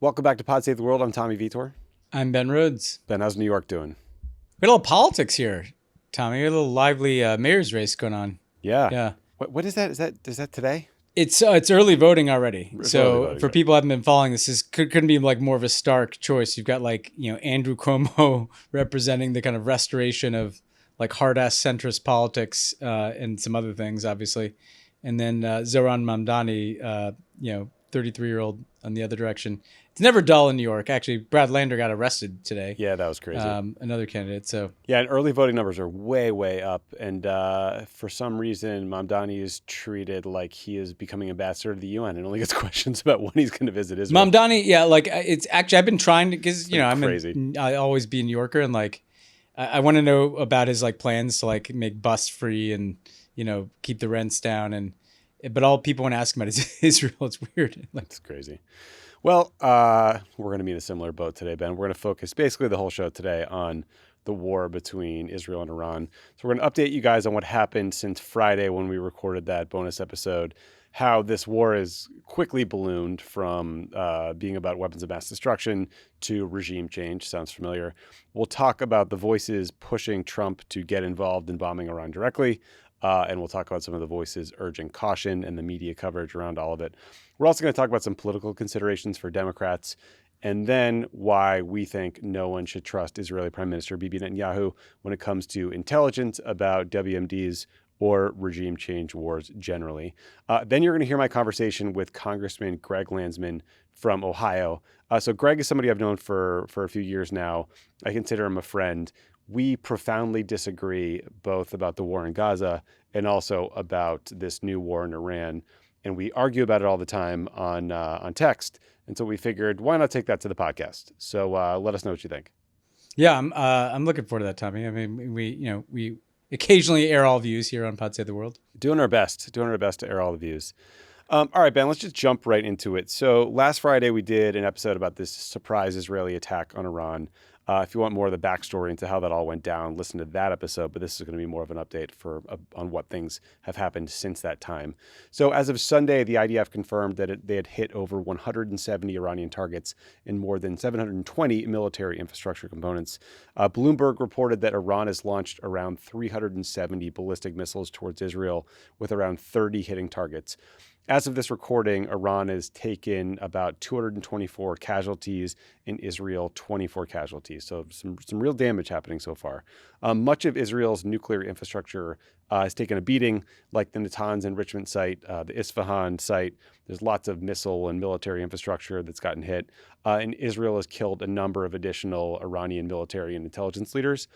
Welcome back to Pod Save the World. I'm Tommy Vietor. I'm Ben Rhodes. Ben, how's New York doing? We had a little politics here, Tommy. We had a little lively mayor's race going on. Yeah. What is that? Is that today? It's early voting already. It's so early voting, for right. people who haven't been following this, couldn't be like more of a stark choice. You've got Andrew Cuomo representing the kind of restoration of like hard ass centrist politics and some other things, obviously, and then Zohran Mamdani, 33-year-old on the other direction. It's never dull in New York. Actually, Brad Lander got arrested today. Yeah, that was crazy. Another candidate. So yeah, and early voting numbers are way up. And for some reason, Mamdani is treated like he is becoming ambassador to the UN and only gets questions about when he's going to visit Israel. Mamdani, it's actually, I've been trying to, because I always be a New Yorker, and I want to know about his plans to make bus free and keep the rents down, but all people want to ask him about is Israel. It's weird. It's crazy. Well, we're going to be in a similar boat today, Ben. We're going to focus basically the whole show today on the war between Israel and Iran. So we're going to update you guys on what happened since Friday when we recorded that bonus episode, how this war has quickly ballooned from being about weapons of mass destruction to regime change. Sounds familiar. We'll talk about the voices pushing Trump to get involved in bombing Iran directly. And we'll talk about some of the voices urging caution and the media coverage around all of it. We're also going to talk about some political considerations for Democrats, and then why we think no one should trust Israeli Prime Minister Bibi Netanyahu when it comes to intelligence about WMDs or regime change wars generally. Then you're going to hear my conversation with Congressman Greg Landsman from Ohio. So Greg is somebody I've known for a few years now. I consider him a friend. We profoundly disagree both about the war in Gaza and also about this new war in Iran. And we argue about it all the time on text. And so we figured, why not take that to the podcast? So let us know what you think. Yeah, I'm looking forward to that, Tommy. I mean, we occasionally air all views here on Pod Save the World. Doing our best to air all the views. All right, Ben, let's just jump right into it. So last Friday, we did an episode about this surprise Israeli attack on Iran. If you want more of the backstory into how that all went down, listen to that episode. But this is going to be more of an update on what things have happened since that time. So as of Sunday, the IDF confirmed that they had hit over 170 Iranian targets and more than 720 military infrastructure components. Bloomberg reported that Iran has launched around 370 ballistic missiles towards Israel, with around 30 hitting targets. As of this recording, Iran has taken about 224 casualties, and Israel 24 casualties. So some real damage happening so far. Much of Israel's nuclear infrastructure has taken a beating, like the Natanz enrichment site, the Isfahan site. There's lots of missile and military infrastructure that's gotten hit. And Israel has killed a number of additional Iranian military and intelligence leaders.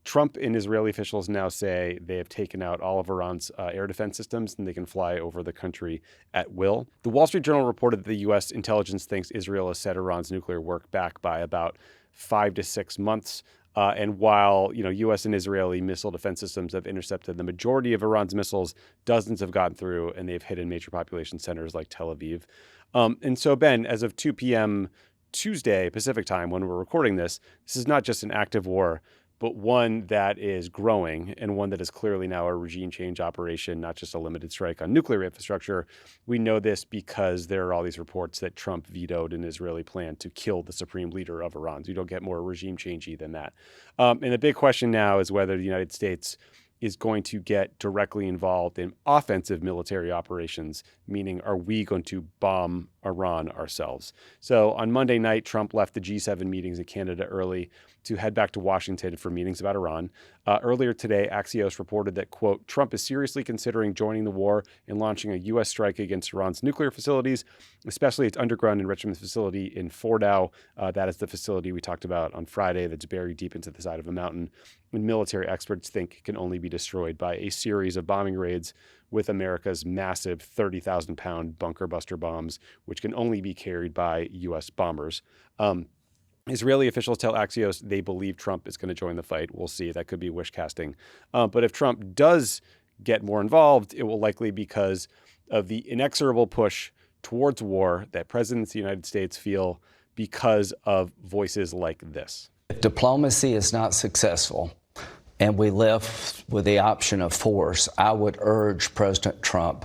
Trump and Israeli officials now say they have taken out all of Iran's air defense systems and they can fly over the country at will. The Wall Street Journal reported that the U.S. intelligence thinks Israel has set Iran's nuclear work back by about 5 to 6 months. And while U.S. and Israeli missile defense systems have intercepted the majority of Iran's missiles, dozens have gotten through and they've hit in major population centers like Tel Aviv. And so, Ben, as of 2 p.m. Tuesday Pacific time, when we're recording this is not just an active war, but one that is growing and one that is clearly now a regime change operation, not just a limited strike on nuclear infrastructure. We know this because there are all these reports that Trump vetoed an Israeli plan to kill the supreme leader of Iran. So you don't get more regime changey than that. And the big question now is whether the United States is going to get directly involved in offensive military operations, meaning are we going to bomb Iran ourselves? So on Monday night, Trump left the G7 meetings in Canada early to head back to Washington for meetings about Iran. Earlier today, Axios reported that, quote, Trump is seriously considering joining the war and launching a U.S. strike against Iran's nuclear facilities, especially its underground enrichment facility in Fordow. That is the facility we talked about on Friday that's buried deep into the side of a mountain. And military experts think can only be destroyed by a series of bombing raids with America's massive 30,000-pound bunker buster bombs, which can only be carried by U.S. bombers. Israeli officials tell Axios they believe Trump is going to join the fight. We'll see. That could be wish casting. But if Trump does get more involved, it will likely be because of the inexorable push towards war that presidents of the United States feel because of voices like this. If diplomacy is not successful and we left with the option of force, I would urge President Trump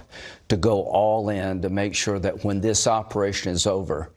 to go all in to make sure that when this operation is over,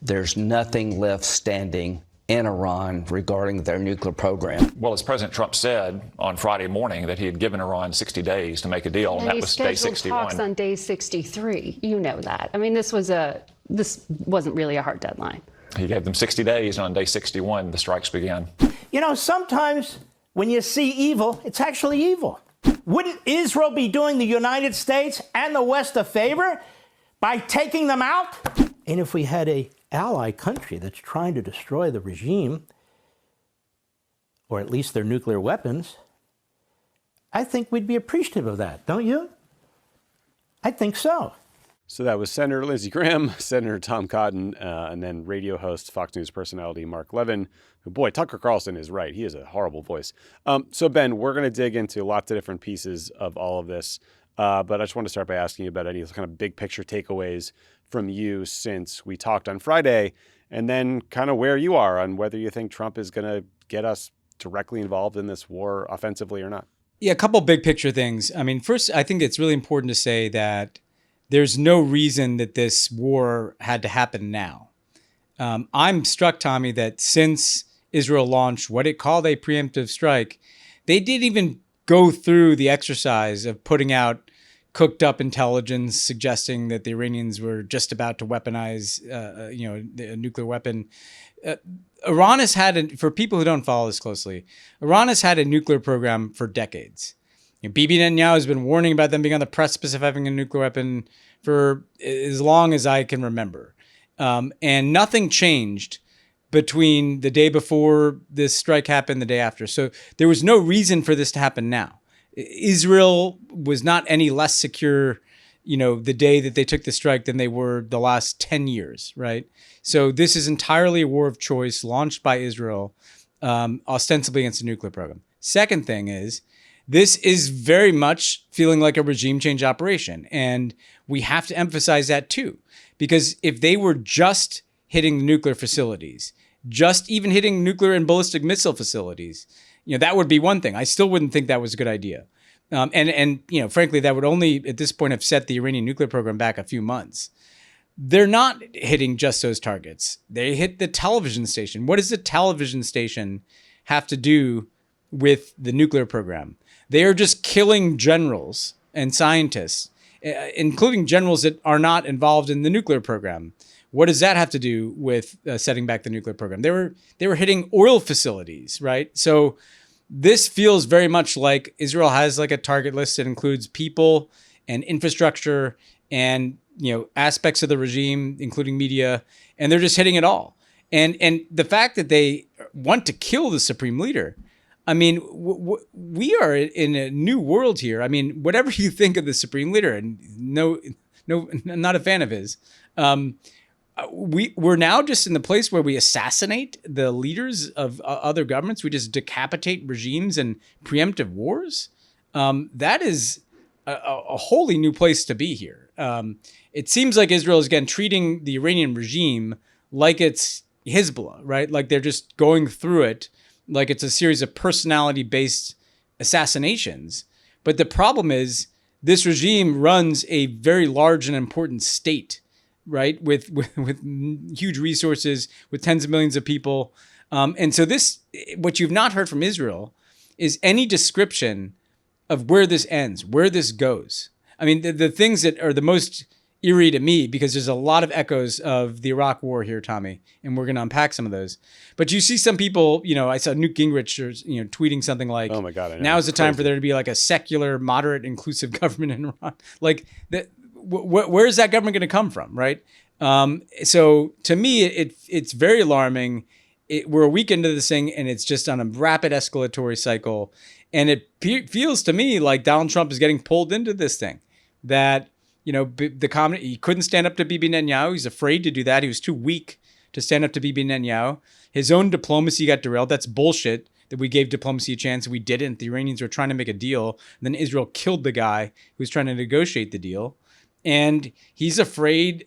there's nothing left standing in Iran regarding their nuclear program. Well, as President Trump said on Friday morning that he had given Iran 60 days to make a deal, and that was day 61. Talks on day 63. You know that. I mean, this wasn't really a hard deadline. He gave them 60 days, and on day 61, the strikes began. You know, sometimes when you see evil, it's actually evil. Wouldn't Israel be doing the United States and the West a favor by taking them out? And if we had an ally country that's trying to destroy the regime, or at least their nuclear weapons, I think we'd be appreciative of that, don't you? I think so. So that was Senator Lindsey Graham, Senator Tom Cotton, and then radio host, Fox News personality Mark Levin. Who, boy, Tucker Carlson is right. He has a horrible voice. So, Ben, we're going to dig into lots of different pieces of all of this. But I just want to start by asking you about any kind of big picture takeaways from you since we talked on Friday, and then kind of where you are on whether you think Trump is going to get us directly involved in this war offensively or not. Yeah, a couple big picture things. I mean, first, I think it's really important to say that there's no reason that this war had to happen now. I'm struck, Tommy, that since Israel launched what it called a preemptive strike, they didn't even go through the exercise of putting out cooked up intelligence suggesting that the Iranians were just about to weaponize, a nuclear weapon. Iran has had, for people who don't follow this closely, Iran has had a nuclear program for decades. Bibi Netanyahu has been warning about them being on the precipice of having a nuclear weapon for as long as I can remember. And nothing changed between the day before this strike happened, the day after. So there was no reason for this to happen now. Israel was not any less secure, the day that they took the strike than they were the last 10 years, right? So this is entirely a war of choice launched by Israel, ostensibly against a nuclear program. Second thing is, this is very much feeling like a regime change operation. And we have to emphasize that too, because if they were just hitting the nuclear facilities, just even hitting nuclear and ballistic missile facilities, that would be one thing. I still wouldn't think that was a good idea. And frankly, that would only at this point have set the Iranian nuclear program back a few months. They're not hitting just those targets. They hit the television station. What does the television station have to do with the nuclear program? They are just killing generals and scientists, including generals that are not involved in the nuclear program. What does that have to do with setting back the nuclear program? They were hitting oil facilities, right? So this feels very much like Israel has like a target list that includes people and infrastructure and aspects of the regime, including media, and they're just hitting it all. And the fact that they want to kill the supreme leader. I mean, we are in a new world here. I mean, whatever you think of the supreme leader, and no, I'm not a fan of his. We're now just in the place where we assassinate the leaders of other governments. We just decapitate regimes and preemptive wars. That is a wholly new place to be here. It seems like Israel is again treating the Iranian regime like it's Hezbollah, right? Like they're just going through it like it's a series of personality-based assassinations. But the problem is this regime runs a very large and important state, right? With huge resources, with tens of millions of people. And so what you've not heard from Israel is any description of where this ends, where this goes. I mean, the things that are the most eerie to me, because there's a lot of echoes of the Iraq War here, Tommy, and we're going to unpack some of those. But you see some people, I saw Newt Gingrich, tweeting something like, "Oh my God, I know. Now is the time for there to be like a secular, moderate, inclusive government in Iran." Like, where is that government going to come from, right? So to me, it's very alarming. We're a week into this thing, and it's just on a rapid escalatory cycle. And it feels to me like Donald Trump is getting pulled into this thing. That he couldn't stand up to Bibi Netanyahu. He's afraid to do that. He was too weak to stand up to Bibi Netanyahu. His own diplomacy got derailed. That's bullshit that we gave diplomacy a chance. We didn't. The Iranians were trying to make a deal. And then Israel killed the guy who was trying to negotiate the deal. And he's afraid.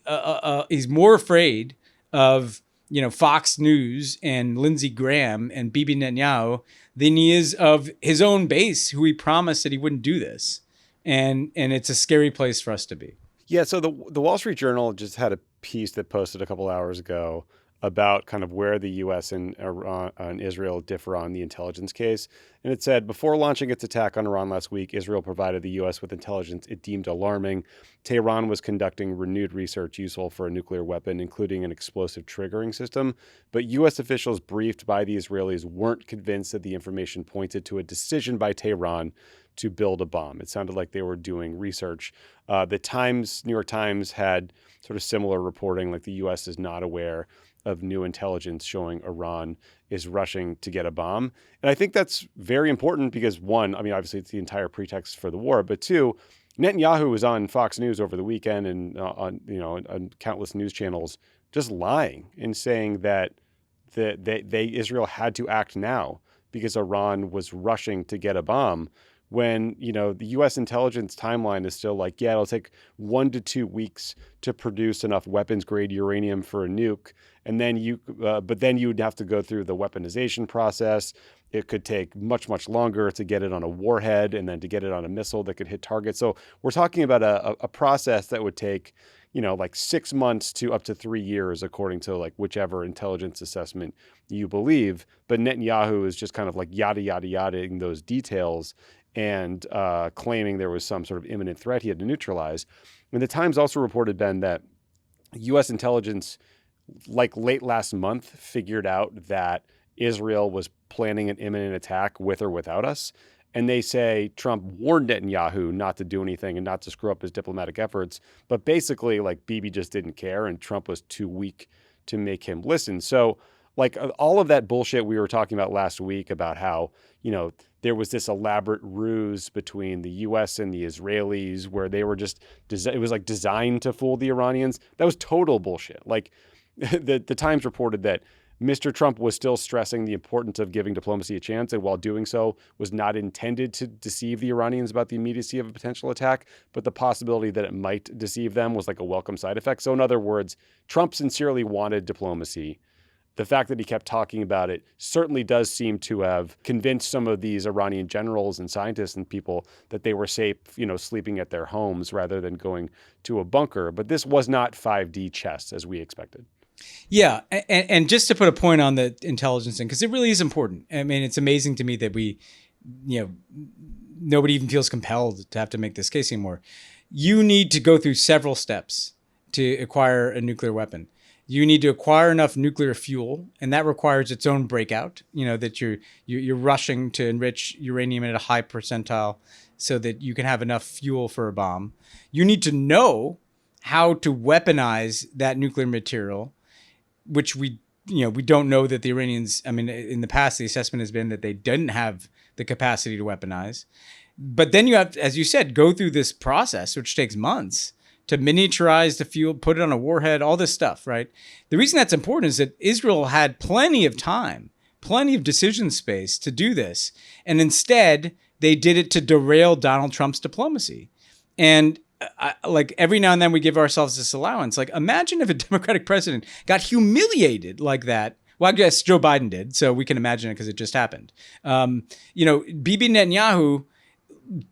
He's more afraid of Fox News and Lindsey Graham and Bibi Netanyahu than he is of his own base, who he promised that he wouldn't do this. And it's a scary place for us to be. Yeah, so the Wall Street Journal just had a piece that posted a couple hours ago about kind of where the U.S. and Iran and Israel differ on the intelligence case. And it said, before launching its attack on Iran last week, Israel provided the U.S. with intelligence it deemed alarming. Tehran was conducting renewed research useful for a nuclear weapon, including an explosive triggering system. But U.S. officials briefed by the Israelis weren't convinced that the information pointed to a decision by Tehran to build a bomb. It sounded like they were doing research. New York Times had sort of similar reporting, like the U.S. is not aware of new intelligence showing Iran is rushing to get a bomb. And I think that's very important because, one, I mean, obviously it's the entire pretext for the war, but two, Netanyahu was on Fox News over the weekend and on countless news channels just lying and saying that Israel had to act now because Iran was rushing to get a bomb, when, the U.S. intelligence timeline is still like, yeah, it'll take 1 to 2 weeks to produce enough weapons-grade uranium for a nuke, and then you'd have to go through the weaponization process. It could take much, much longer to get it on a warhead and then to get it on a missile that could hit targets. So we're talking about a process that would take, like 6 months to up to 3 years, according to like whichever intelligence assessment you believe. But Netanyahu is just kind of like yada, yada, yada-ing those details and claiming there was some sort of imminent threat he had to neutralize. And the Times also reported, Ben, that U.S. intelligence, like late last month, figured out that Israel was planning an imminent attack with or without us. And they say Trump warned Netanyahu not to do anything and not to screw up his diplomatic efforts. But basically, like, Bibi just didn't care and Trump was too weak to make him listen. So, like, all of that bullshit we were talking about last week about how, there was this elaborate ruse between the U.S. and the Israelis where they were just, it was like designed to fool the Iranians. That was total bullshit. Like, the Times reported that Mr. Trump was still stressing the importance of giving diplomacy a chance, and while doing so was not intended to deceive the Iranians about the immediacy of a potential attack, but the possibility that it might deceive them was like a welcome side effect. So in other words, Trump sincerely wanted diplomacy. The fact that he kept talking about it certainly does seem to have convinced some of these Iranian generals and scientists and people that they were safe, sleeping at their homes rather than going to a bunker. But this was not 5D chess as we expected. Yeah. And just to put a point on the intelligence thing, because it really is important. I mean, it's amazing to me that nobody even feels compelled to have to make this case anymore. You need to go through several steps to acquire a nuclear weapon. You need to acquire enough nuclear fuel, and that requires its own breakout, that you're rushing to enrich uranium at a high percentile so that you can have enough fuel for a bomb. You need to know how to weaponize that nuclear material, which we don't know that the Iranians, I mean, in the past, the assessment has been that they didn't have the capacity to weaponize. But then you have, as you said, go through this process, which takes months, to miniaturize the fuel, put it on a warhead, all this stuff, right? The reason that's important is that Israel had plenty of time, plenty of decision space to do this. And instead, they did it to derail Donald Trump's diplomacy. And like every now and then we give ourselves this allowance. Like, imagine if a Democratic president got humiliated like that. Well, I guess Joe Biden did, so we can imagine it because it just happened. Bibi Netanyahu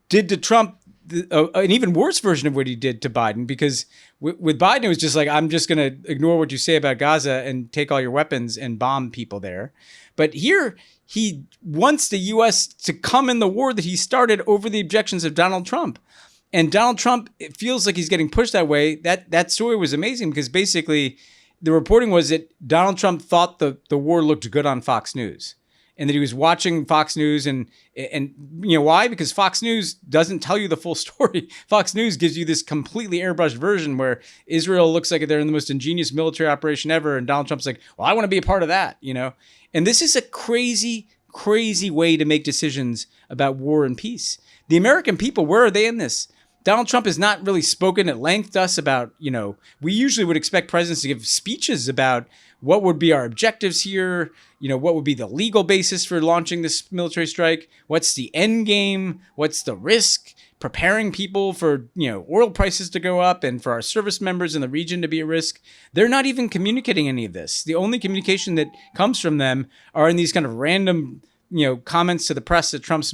did to Trump an even worse version of what he did to Biden, because with Biden, it was just like, I'm just going to ignore what you say about Gaza and take all your weapons and bomb people there. But here, he wants the U.S. to come in the war that he started over the objections of Donald Trump. And Donald Trump, it feels like he's getting pushed that way. That story was amazing because basically the reporting was that Donald Trump thought the war looked good on Fox News. And that he was watching Fox News and why? Because Fox News doesn't tell you the full story. Fox News gives you this completely airbrushed version where Israel looks like they're in the most ingenious military operation ever. And Donald Trump's like, well, I want to be a part of that, And this is a crazy, crazy way to make decisions about war and peace. The American people, where are they in this? Donald Trump has not really spoken at length to us about, we usually would expect presidents to give speeches about what would be our objectives here, what would be the legal basis for launching this military strike, what's the end game, what's the risk, preparing people for, oil prices to go up and for our service members in the region to be at risk. They're not even communicating any of this. The only communication that comes from them are in these kind of random, comments to the press that Trump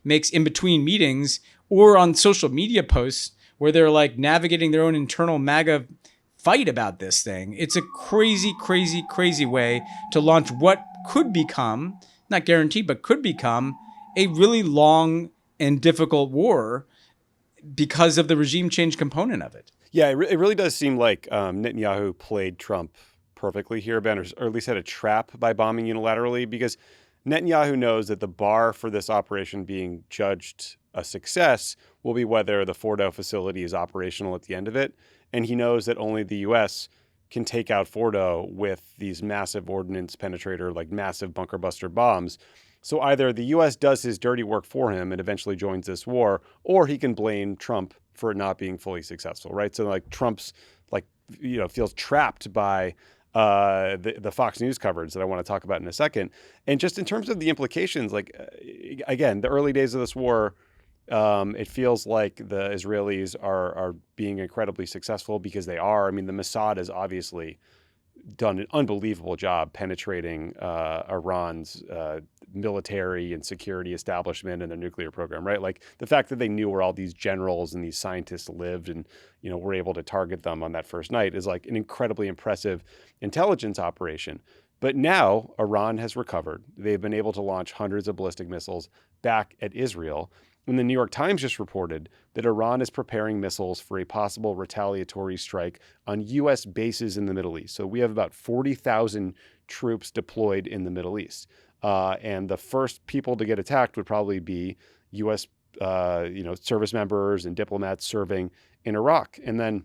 makes in between meetings, or on social media posts where they're like navigating their own internal MAGA fight about this thing. It's a crazy, crazy, crazy way to launch what could become, not guaranteed, but could become a really long and difficult war because of the regime change component of it. Yeah, it really does seem like Netanyahu played Trump perfectly here, Ben, or at least had a trap by bombing unilaterally, because Netanyahu knows that the bar for this operation being judged a success will be whether the Fordo facility is operational at the end of it. And he knows that only the U.S. can take out Fordo with these massive ordnance penetrator, like massive bunker buster bombs. So either the U.S. does his dirty work for him and eventually joins this war, or he can blame Trump for it not being fully successful, right? So like Trump's feels trapped by the Fox News coverage that I want to talk about in a second. And just in terms of the implications, again, the early days of this war, it feels like the Israelis are being incredibly successful because they are. I mean, the Mossad has obviously done an unbelievable job penetrating Iran's military and security establishment and their nuclear program, right? Like the fact that they knew where all these generals and these scientists lived and, were able to target them on that first night is like an incredibly impressive intelligence operation. But now Iran has recovered. They've been able to launch hundreds of ballistic missiles back at Israel. And the New York Times just reported that Iran is preparing missiles for a possible retaliatory strike on U.S. bases in the Middle East. So we have about 40,000 troops deployed in the Middle East. And the first people to get attacked would probably be U.S. Service members and diplomats serving in Iraq. And then,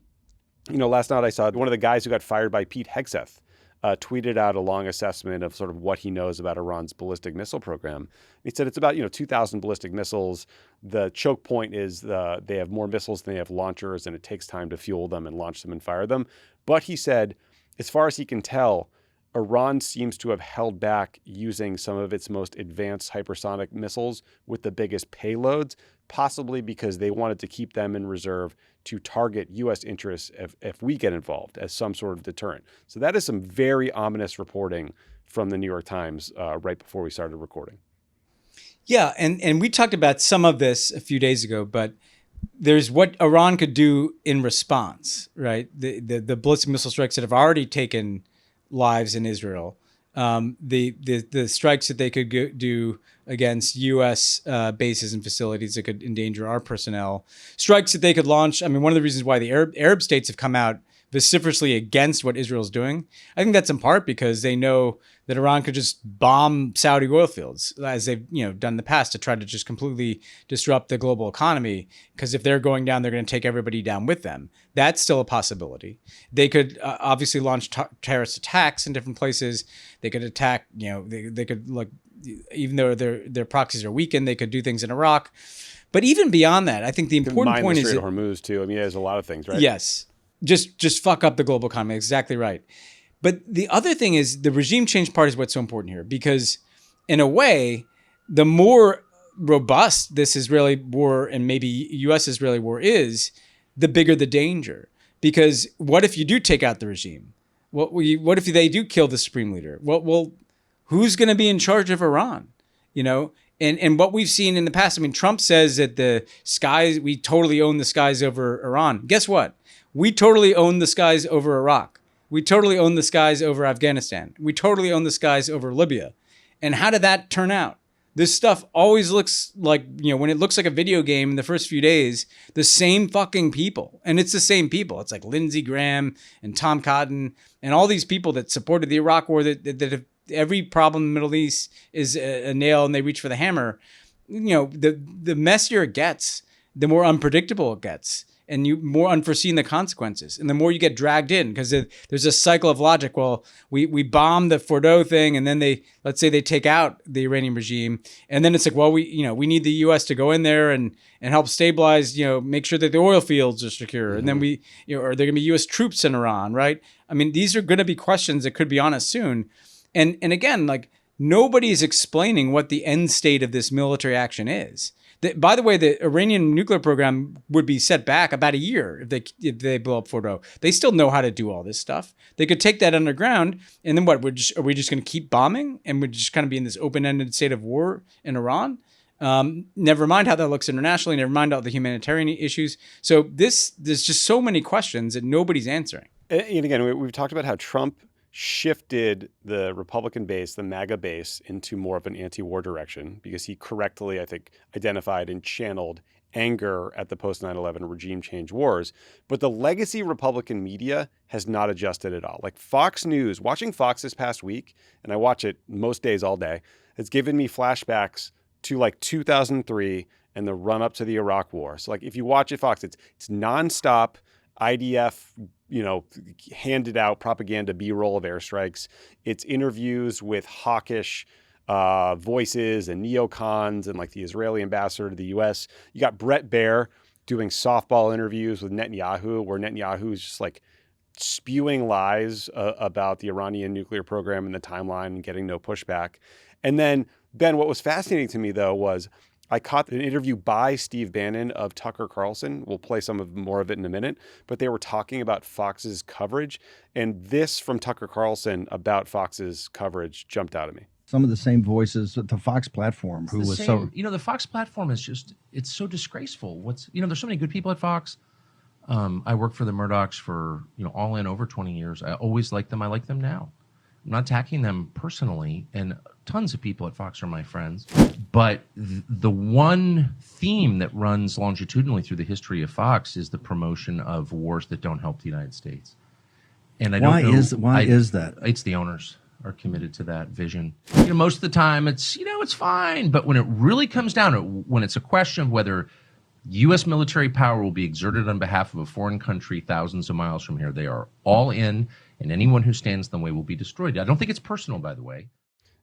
last night I saw one of the guys who got fired by Pete Hegseth tweeted out a long assessment of sort of what he knows about Iran's ballistic missile program. He said it's about 2,000 ballistic missiles. The choke point is they have more missiles than they have launchers, and it takes time to fuel them and launch them and fire them. But he said, as far as he can tell, Iran seems to have held back using some of its most advanced hypersonic missiles with the biggest payloads, possibly because they wanted to keep them in reserve to target U.S. interests if we get involved as some sort of deterrent. So that is some very ominous reporting from the New York Times right before we started recording. Yeah, and we talked about some of this a few days ago, but there's what Iran could do in response, right? The ballistic missile strikes that have already taken lives in Israel, the strikes that they could do against U.S. bases and facilities that could endanger our personnel, strikes that they could launch. I mean, one of the reasons why the Arab states have come out vociferously against what Israel's doing, I think that's in part because they know that Iran could just bomb Saudi oil fields, as they've done in the past, to try to just completely disrupt the global economy. Because if they're going down, they're going to take everybody down with them. That's still a possibility. They could obviously launch terrorist attacks in different places. They could attack, they could, like, even though their proxies are weakened, they could do things in Iraq. But even beyond that, I think the important point is the Strait of Hormuz too. I mean, there's a lot of things, right? Yes. Just fuck up the global economy. Exactly right. But the other thing is the regime change part is what's so important here, because in a way, the more robust this Israeli war and maybe U.S.-Israeli war is, the bigger the danger. Because what if you do take out the regime? What if they do kill the supreme leader? Well, who's going to be in charge of Iran? And what we've seen in the past, I mean, Trump says that the skies, we totally own the skies over Iran. Guess what? We totally own the skies over Iraq. We totally own the skies over Afghanistan. We totally own the skies over Libya. And how did that turn out? This stuff always looks like, when it looks like a video game in the first few days, the same fucking people. And it's the same people. It's like Lindsey Graham and Tom Cotton and all these people that supported the Iraq war that have every problem in the Middle East is a nail and they reach for the hammer. The messier it gets, the more unpredictable it gets. And you more unforeseen the consequences. And the more you get dragged in, because there's a cycle of logic. Well, we bomb the Fordo thing, and then let's say they take out the Iranian regime. And then it's like, well, we need the U.S. to go in there and help stabilize, make sure that the oil fields are secure. Mm-hmm. And then are there going to be U.S. troops in Iran, right? I mean, these are going to be questions that could be on us soon. And again, like, nobody's explaining what the end state of this military action is. By the way, the Iranian nuclear program would be set back about a year if they blow up Fordo. They still know how to do all this stuff. They could take that underground, and then what? Are we just going to keep bombing, and we're just kind of be in this open-ended state of war in Iran? Never mind how that looks internationally. Never mind all the humanitarian issues. So there's just so many questions that nobody's answering. And again, we've talked about how Trump shifted the Republican base, the MAGA base, into more of an anti-war direction because he correctly, I think, identified and channeled anger at the post 9/11 regime change wars. But the legacy Republican media has not adjusted at all. Like Fox News, watching Fox this past week, and I watch it most days all day, it's given me flashbacks to like 2003 and the run up to the Iraq War. So like if you watch it, Fox, it's nonstop IDF, handed out propaganda B-roll of airstrikes. It's interviews with hawkish voices and neocons and like the Israeli ambassador to the U.S. You got Brett Baer doing softball interviews with Netanyahu, where Netanyahu is just like spewing lies about the Iranian nuclear program and the timeline and getting no pushback. And then, Ben, what was fascinating to me, though, was I caught an interview by Steve Bannon of Tucker Carlson. We'll play more of it in a minute, but they were talking about Fox's coverage. And this from Tucker Carlson about Fox's coverage jumped out at me. Some of the same voices at the Fox platform the Fox platform is just, it's so disgraceful. There's so many good people at Fox. I worked for the Murdochs for, all in over 20 years. I always liked them. I like them now. I'm not attacking them personally, and tons of people at Fox are my friends. But the one theme that runs longitudinally through the history of Fox is the promotion of wars that don't help the United States. And I don't know why is that? It's the owners are committed to that vision. Most of the time it's fine, but when it really comes down to it, when it's a question of whether U.S. military power will be exerted on behalf of a foreign country thousands of miles from here, they are all in, and anyone who stands in the way will be destroyed. I don't think it's personal, by the way.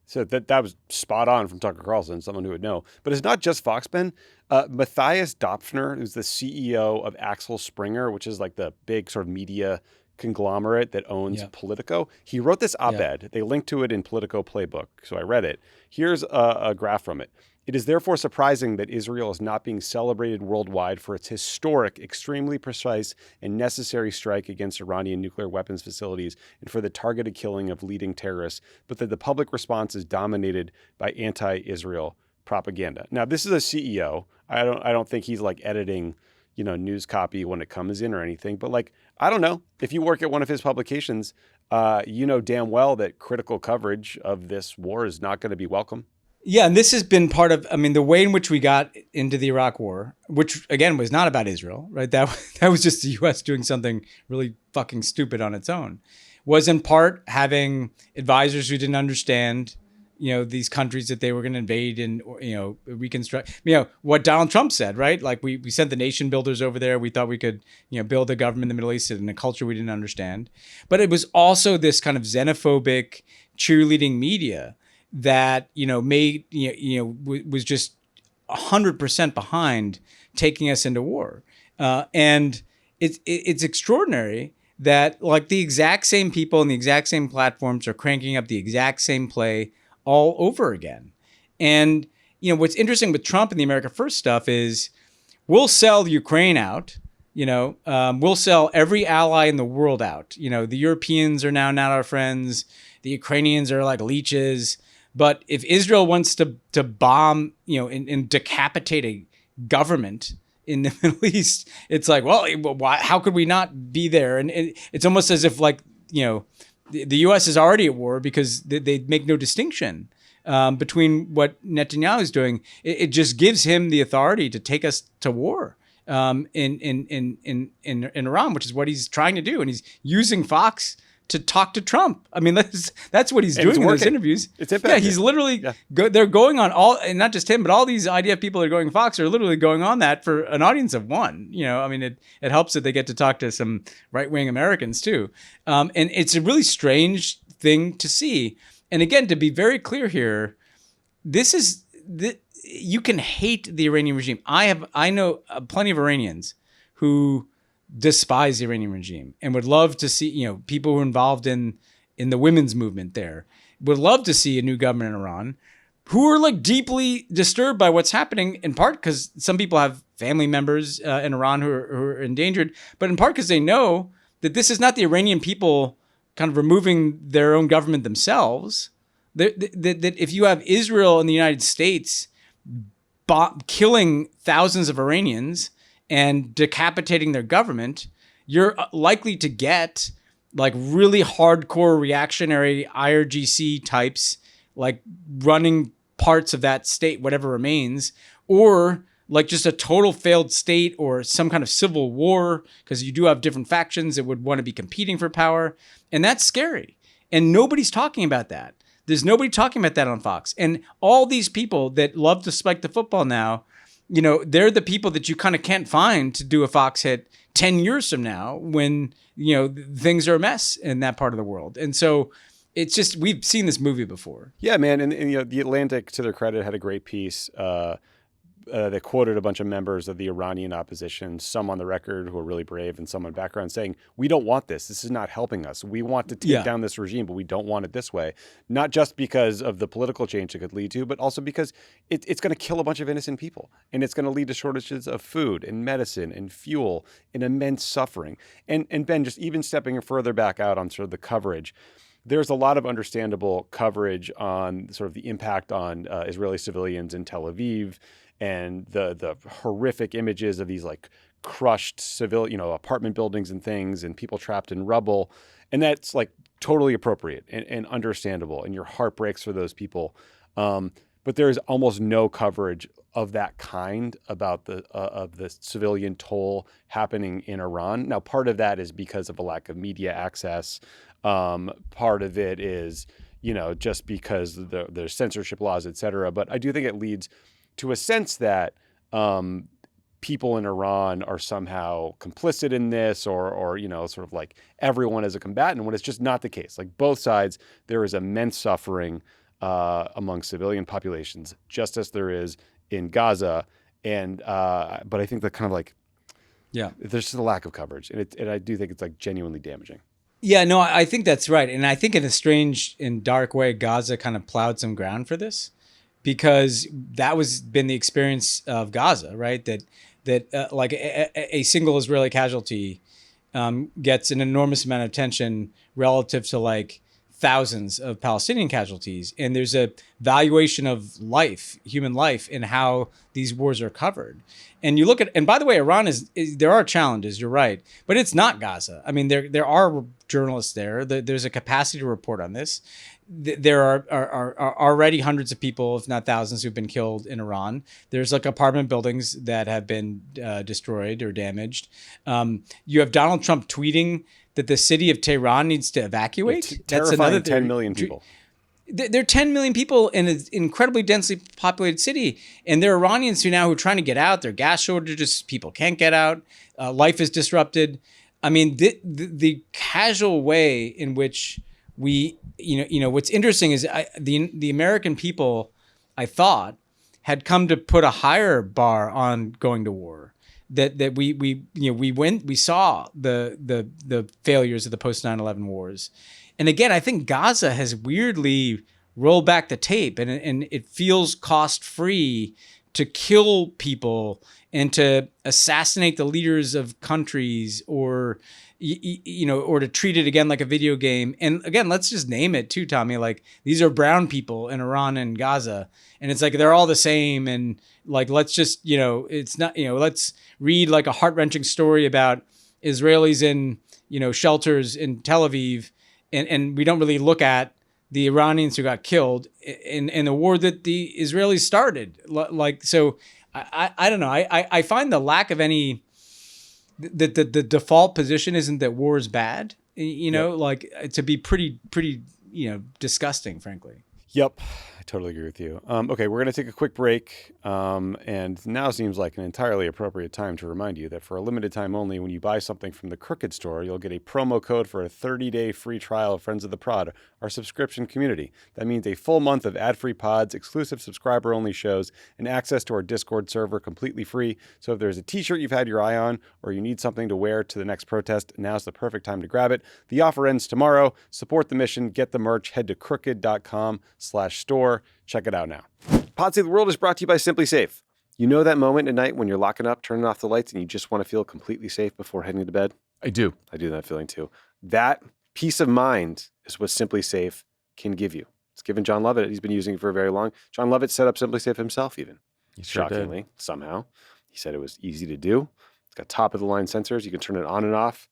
So that was spot on from Tucker Carlson, someone who would know. But it's not just Fox, Ben. Matthias Dopfner, who's the CEO of Axel Springer, which is like the big sort of media conglomerate that owns Politico. He wrote this op-ed. They linked to it in Politico Playbook, so I read it. Here's a graph from it. It is therefore surprising that Israel is not being celebrated worldwide for its historic, extremely precise, and necessary strike against Iranian nuclear weapons facilities and for the targeted killing of leading terrorists, but that the public response is dominated by anti-Israel propaganda. Now, this is a CEO. I don't think he's like editing, news copy when it comes in or anything. But like, I don't know. If you work at one of his publications, you know damn well that critical coverage of this war is not going to be welcome. Yeah, and this has been part of, the way in which we got into the Iraq War, which, again, was not about Israel, right? That was just the U.S. doing something really fucking stupid on its own, was in part having advisors who didn't understand, these countries that they were going to invade and, reconstruct. What Donald Trump said, right? Like, we sent the nation builders over there. We thought we could, build a government in the Middle East in a culture we didn't understand. But it was also this kind of xenophobic cheerleading media that, made, was just 100% behind taking us into war. And it's extraordinary that like the exact same people and the exact same platforms are cranking up the exact same play all over again. And, what's interesting with Trump and the America First stuff is we'll sell Ukraine out, we'll sell every ally in the world out. The Europeans are now not our friends. The Ukrainians are like leeches. But if Israel wants to bomb, and decapitate a government in the Middle East, it's like, well, how could we not be there? And it's almost as if like, the U.S. is already at war because they make no distinction between what Netanyahu is doing. It just gives him the authority to take us to war in Iran, which is what he's trying to do. And he's using Fox to talk to Trump. That's what he's doing in those interviews. It's impacting. Yeah, he's literally, they're going on all, and not just him, but all these IDF people that are going Fox are literally going on that for an audience of one. It helps that they get to talk to some right-wing Americans too. And it's a really strange thing to see. And again, to be very clear here, you can hate the Iranian regime. I know plenty of Iranians who despise the Iranian regime and would love to see, people who are involved in the women's movement there would love to see a new government in Iran who are like deeply disturbed by what's happening, in part because some people have family members in Iran who are endangered, but in part because they know that this is not the Iranian people kind of removing their own government themselves. That if you have Israel and the United States killing thousands of Iranians and decapitating their government, you're likely to get like really hardcore reactionary IRGC types, like running parts of that state, whatever remains, or like just a total failed state or some kind of civil war, because you do have different factions that would want to be competing for power. And that's scary. And nobody's talking about that. There's nobody talking about that on Fox. And all these people that love to spike the football now, you know, they're the people that you kind of can't find to do a Fox hit 10 years from now when, you know, things are a mess in that part of the world. And so it's just, we've seen this movie before. Yeah, man. And you know, The Atlantic, to their credit, had a great piece. They quoted a bunch of members of the Iranian opposition, some on the record who are really brave and some on background, saying, we don't want this. This is not helping us. We want to take down this regime, but we don't want it this way. Not just because of the political change it could lead to, but also because it's going to kill a bunch of innocent people. And it's going to lead to shortages of food and medicine and fuel and immense suffering. And Ben, just even stepping further back out on sort of the coverage, there's a lot of understandable coverage on sort of the impact on Israeli civilians in Tel Aviv, and the horrific images of these like crushed apartment buildings and things and people trapped in rubble. And that's like totally appropriate and understandable. And your heart breaks for those people. But there is almost no coverage of that kind about of the civilian toll happening in Iran. Now, part of that is because of a lack of media access. Part of it is, you know, just because there's censorship laws, et cetera. But I do think it leads to a sense that people in Iran are somehow complicit in this or, you know, sort of like everyone is a combatant, when it's just not the case. Like both sides, there is immense suffering among civilian populations, just as there is in Gaza. And but I think that kind of like, there's just a lack of coverage. And I do think it's like genuinely damaging. Yeah, no, I think that's right. And I think in a strange and dark way, Gaza kind of plowed some ground for this, because that was been the experience of Gaza, right? That like a single Israeli casualty gets an enormous amount of attention relative to like thousands of Palestinian casualties. And there's a valuation of life, human life, in how these wars are covered. And you look at, and by the way, Iran there are challenges, you're right, but it's not Gaza. I mean, there are journalists there. There's a capacity to report on this. There are already hundreds of people, if not thousands, who've been killed in Iran. There's like apartment buildings that have been destroyed or damaged. You have Donald Trump tweeting that the city of Tehran needs to evacuate. That's another 10 million people. There are 10 million people in an incredibly densely populated city. And there are Iranians who are trying to get out. There are gas shortages. People can't get out. Life is disrupted. I mean, the casual way in which we, what's interesting is the American people, I thought, had come to put a higher bar on going to war. That we saw the failures of the post 9/11 wars. And again, I think Gaza has weirdly rolled back the tape, and it feels cost-free to kill people and to assassinate the leaders of countries, or or to treat it again like a video game. And again, let's just name it too, Tommy. Like, these are brown people in Iran and Gaza, and it's like they're all the same. And like, let's just it's not let's read like a heart-wrenching story about Israelis in shelters in Tel Aviv. And we don't really look at the Iranians who got killed in the war that the Israelis started. Like, so I don't know. I find the lack of any, the default position isn't that war is bad, like to be pretty, disgusting, frankly. Yep. I totally agree with you. Okay, we're going to take a quick break. And now seems like an entirely appropriate time to remind you that for a limited time only, when you buy something from the Crooked Store, you'll get a promo code for a 30-day free trial of Friends of the Prod, our subscription community. That means a full month of ad-free pods, exclusive subscriber-only shows, and access to our Discord server completely free. So if there's a t-shirt you've had your eye on, or you need something to wear to the next protest, now's the perfect time to grab it. The offer ends tomorrow. Support the mission. Get the merch. Head to crooked.com/store. Check it out now. Pod Save the World is brought to you by Simply Safe. You know that moment at night when you're locking up, turning off the lights, and you just want to feel completely safe before heading to bed? I do. I do that feeling too. That peace of mind is what Simply Safe can give you. It's given John Lovett. He's been using it for very long. John Lovett set up Simply Safe himself even. Shockingly, somehow. He said it was easy to do. It's got top-of-the-line sensors. You can turn it on and off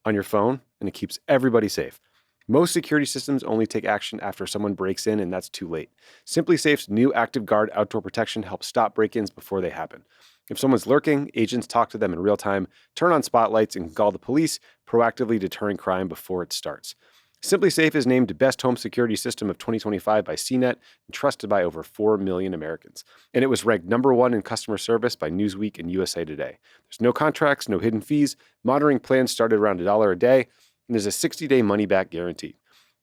on your phone, and it keeps everybody safe. Most security systems only take action after someone breaks in, and that's too late. SimpliSafe's new Active Guard outdoor protection helps stop break-ins before they happen. If someone's lurking, agents talk to them in real time, turn on spotlights, and call the police, proactively deterring crime before it starts. SimpliSafe is named Best Home Security System of 2025 by CNET and trusted by over 4 million Americans. And it was ranked #1 in customer service by Newsweek and USA Today. There's no contracts, no hidden fees. Monitoring plans start at around $1 a day, and there's a 60-day money-back guarantee.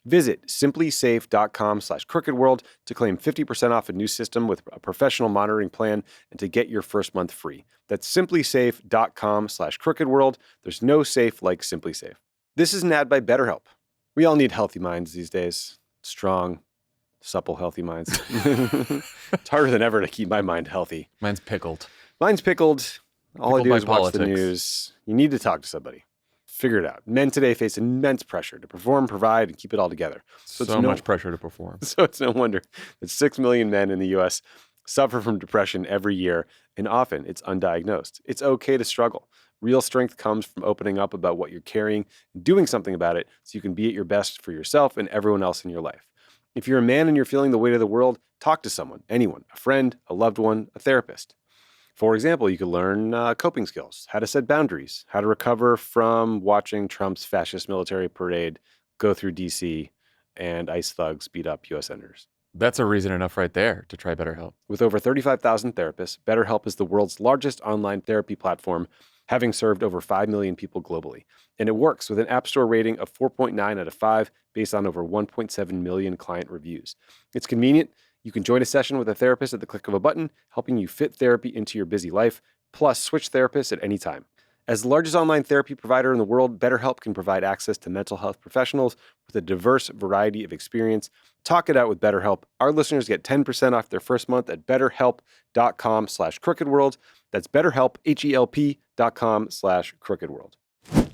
Visit simplysafe.com/crookedworld to claim 50% off a new system with a professional monitoring plan and to get your first month free. That's simplysafe.com/crookedworld. There's no safe like SimpliSafe. This is an ad by BetterHelp. We all need healthy minds these days. Strong, supple, healthy minds. It's harder than ever to keep my mind healthy. Mine's pickled. Mine's pickled. All I do by is watch the politics. news. You need to talk to somebody. Figure it out. Men today face immense pressure to perform, provide, and keep it all together. So much pressure to perform. So it's no wonder that 6 million men in the U.S. suffer from depression every year, and often it's undiagnosed. It's okay to struggle. Real strength comes from opening up about what you're carrying and doing something about it so you can be at your best for yourself and everyone else in your life. If you're a man and you're feeling the weight of the world, talk to someone, anyone, a friend, a loved one, a therapist. For example, you could learn coping skills, how to set boundaries, how to recover from watching Trump's fascist military parade go through D.C. and ICE thugs beat up U.S. senators. That's a reason enough right there to try BetterHelp. With over 35,000 therapists, BetterHelp is the world's largest online therapy platform, having served over 5 million people globally. And it works with an App Store rating of 4.9 out of 5 based on over 1.7 million client reviews. It's convenient. You can join a session with a therapist at the click of a button, helping you fit therapy into your busy life, plus switch therapists at any time. As the largest online therapy provider in the world, BetterHelp can provide access to mental health professionals with a diverse variety of experience. Talk it out with BetterHelp. Our listeners get 10% off their first month at betterhelp.com/crookedworld. That's BetterHelp, HELP.com/crookedworld.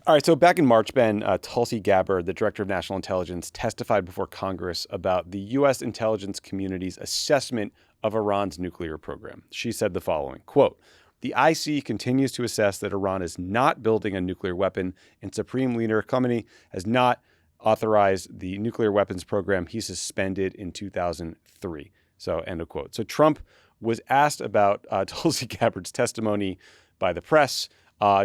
All right, so back in March, Ben, Tulsi Gabbard, the director of national intelligence, testified before Congress about the U.S. intelligence community's assessment of Iran's nuclear program. She said the following, quote, "The IC continues to assess that Iran is not building a nuclear weapon, and Supreme Leader Khamenei has not authorized the nuclear weapons program he suspended in 2003. So, end of quote. So Trump was asked about Tulsi Gabbard's testimony by the press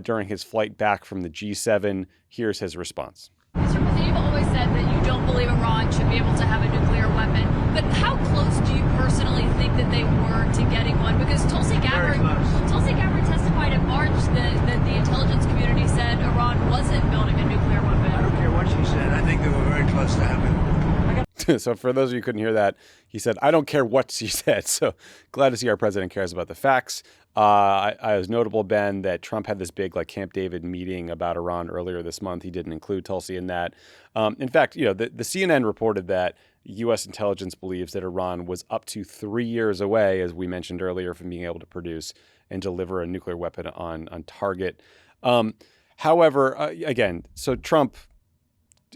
during his flight back from the G7. Here's his response. Mr. President, you've always said that you don't believe Iran should be able to have a nuclear weapon, but how close do you personally think that they were to getting one? Because Tulsi Gabbard testified in March that the intelligence community said Iran wasn't building a nuclear weapon. I don't care what she said. I think they were very close to having it. So for those of you who couldn't hear that, he said, I don't care what she said. So glad to see our president cares about the facts. I was notable, Ben, that Trump had this big Camp David meeting about Iran earlier this month. He didn't include Tulsi in that. In fact, the CNN reported that U.S. intelligence believes that Iran was up to 3 years away, as we mentioned earlier, from being able to produce and deliver a nuclear weapon on target. However, again, so Trump,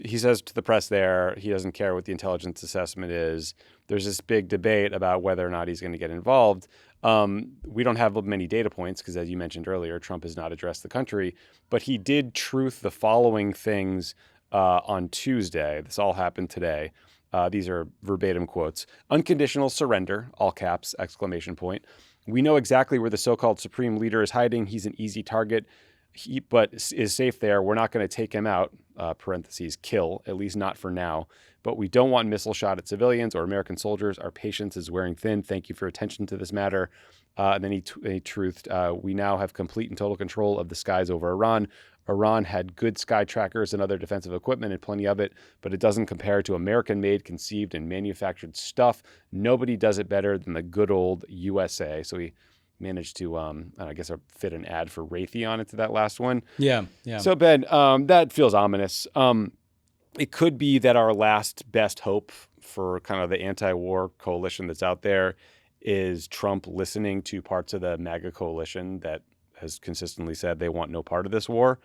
he says to the press there, he doesn't care what the intelligence assessment is. There's this big debate about whether or not he's going to get involved. We don't have many data points because, as you mentioned earlier, Trump has not addressed the country. But he did truth the following things on Tuesday. This all happened today. These are verbatim quotes. Unconditional surrender, all caps, exclamation point. We know exactly where the so-called supreme leader is hiding. He's an easy target, but is safe there. We're not going to take him out, parentheses, kill, at least not for now. But we don't want missile shot at civilians or American soldiers. Our patience is wearing thin. Thank you for your attention to this matter. And then he truthed, we now have complete and total control of the skies over Iran. Iran had good sky trackers and other defensive equipment and plenty of it, but it doesn't compare to American-made, conceived, and manufactured stuff. Nobody does it better than the good old USA. So he managed to, I guess, fit an ad for Raytheon into that last one. Yeah. So, Ben, that feels ominous. It could be that our last best hope for kind of the anti-war coalition that's out there is Trump listening to parts of the MAGA coalition that has consistently said they want no part of this war.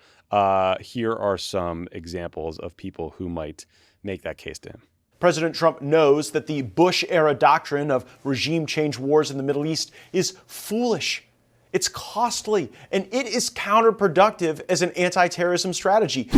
Here are some examples of people who might make that case to him. President Trump knows that the Bush-era doctrine of regime change wars in the Middle East is foolish. It's costly, and it is counterproductive as an anti-terrorism strategy.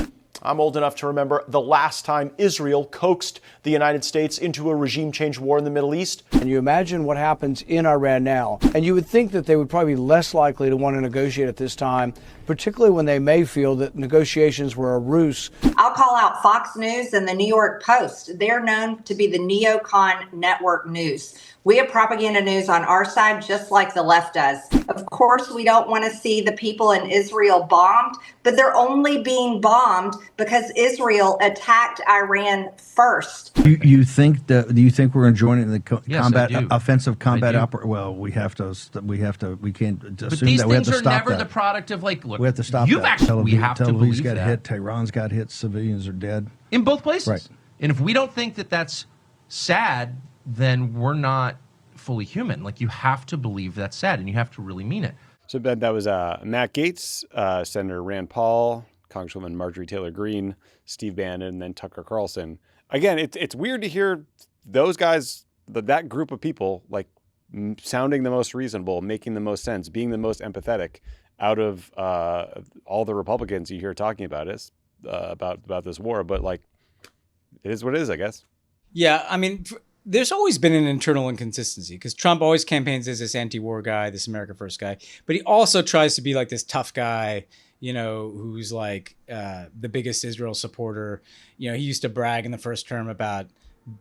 I'm old enough to remember the last time Israel coaxed the United States into a regime change war in the Middle East. And you imagine what happens in Iran now, and you would think that they would probably be less likely to want to negotiate at this time, particularly when they may feel that negotiations were a ruse. I'll call out Fox News and the New York Post. They're known to be the neocon network news. We have propaganda news on our side, just like the left does. Of course, we don't want to see the people in Israel bombed, but they're only being bombed because Israel attacked Iran first. Do you think we're going to join in the Yes, combat I do. offensive combat I do. operation? Well, we can't assume But these that. We have things to are stop never that. the product of like, look, We have to stop you've that. actually, we have to Tel Aviv's believe got that. hit. Tehran's got hit. Civilians are dead. In both places. Right. And if we don't think that that's sad, then we're not fully human. Like, you have to believe that's sad, and you have to really mean it. So, Ben, that was Matt Gaetz, Senator Rand Paul, Congresswoman Marjorie Taylor Greene, Steve Bannon, and then Tucker Carlson. Again, it's weird to hear those guys, that group of people, like sounding the most reasonable, making the most sense, being the most empathetic out of all the Republicans you hear talking about about this war. But like, it is what it is, I guess. Yeah, I mean, there's always been an internal inconsistency because Trump always campaigns as this anti-war guy, this America First guy, but he also tries to be like this tough guy, you know, who's like the biggest Israel supporter. You know, he used to brag in the first term about,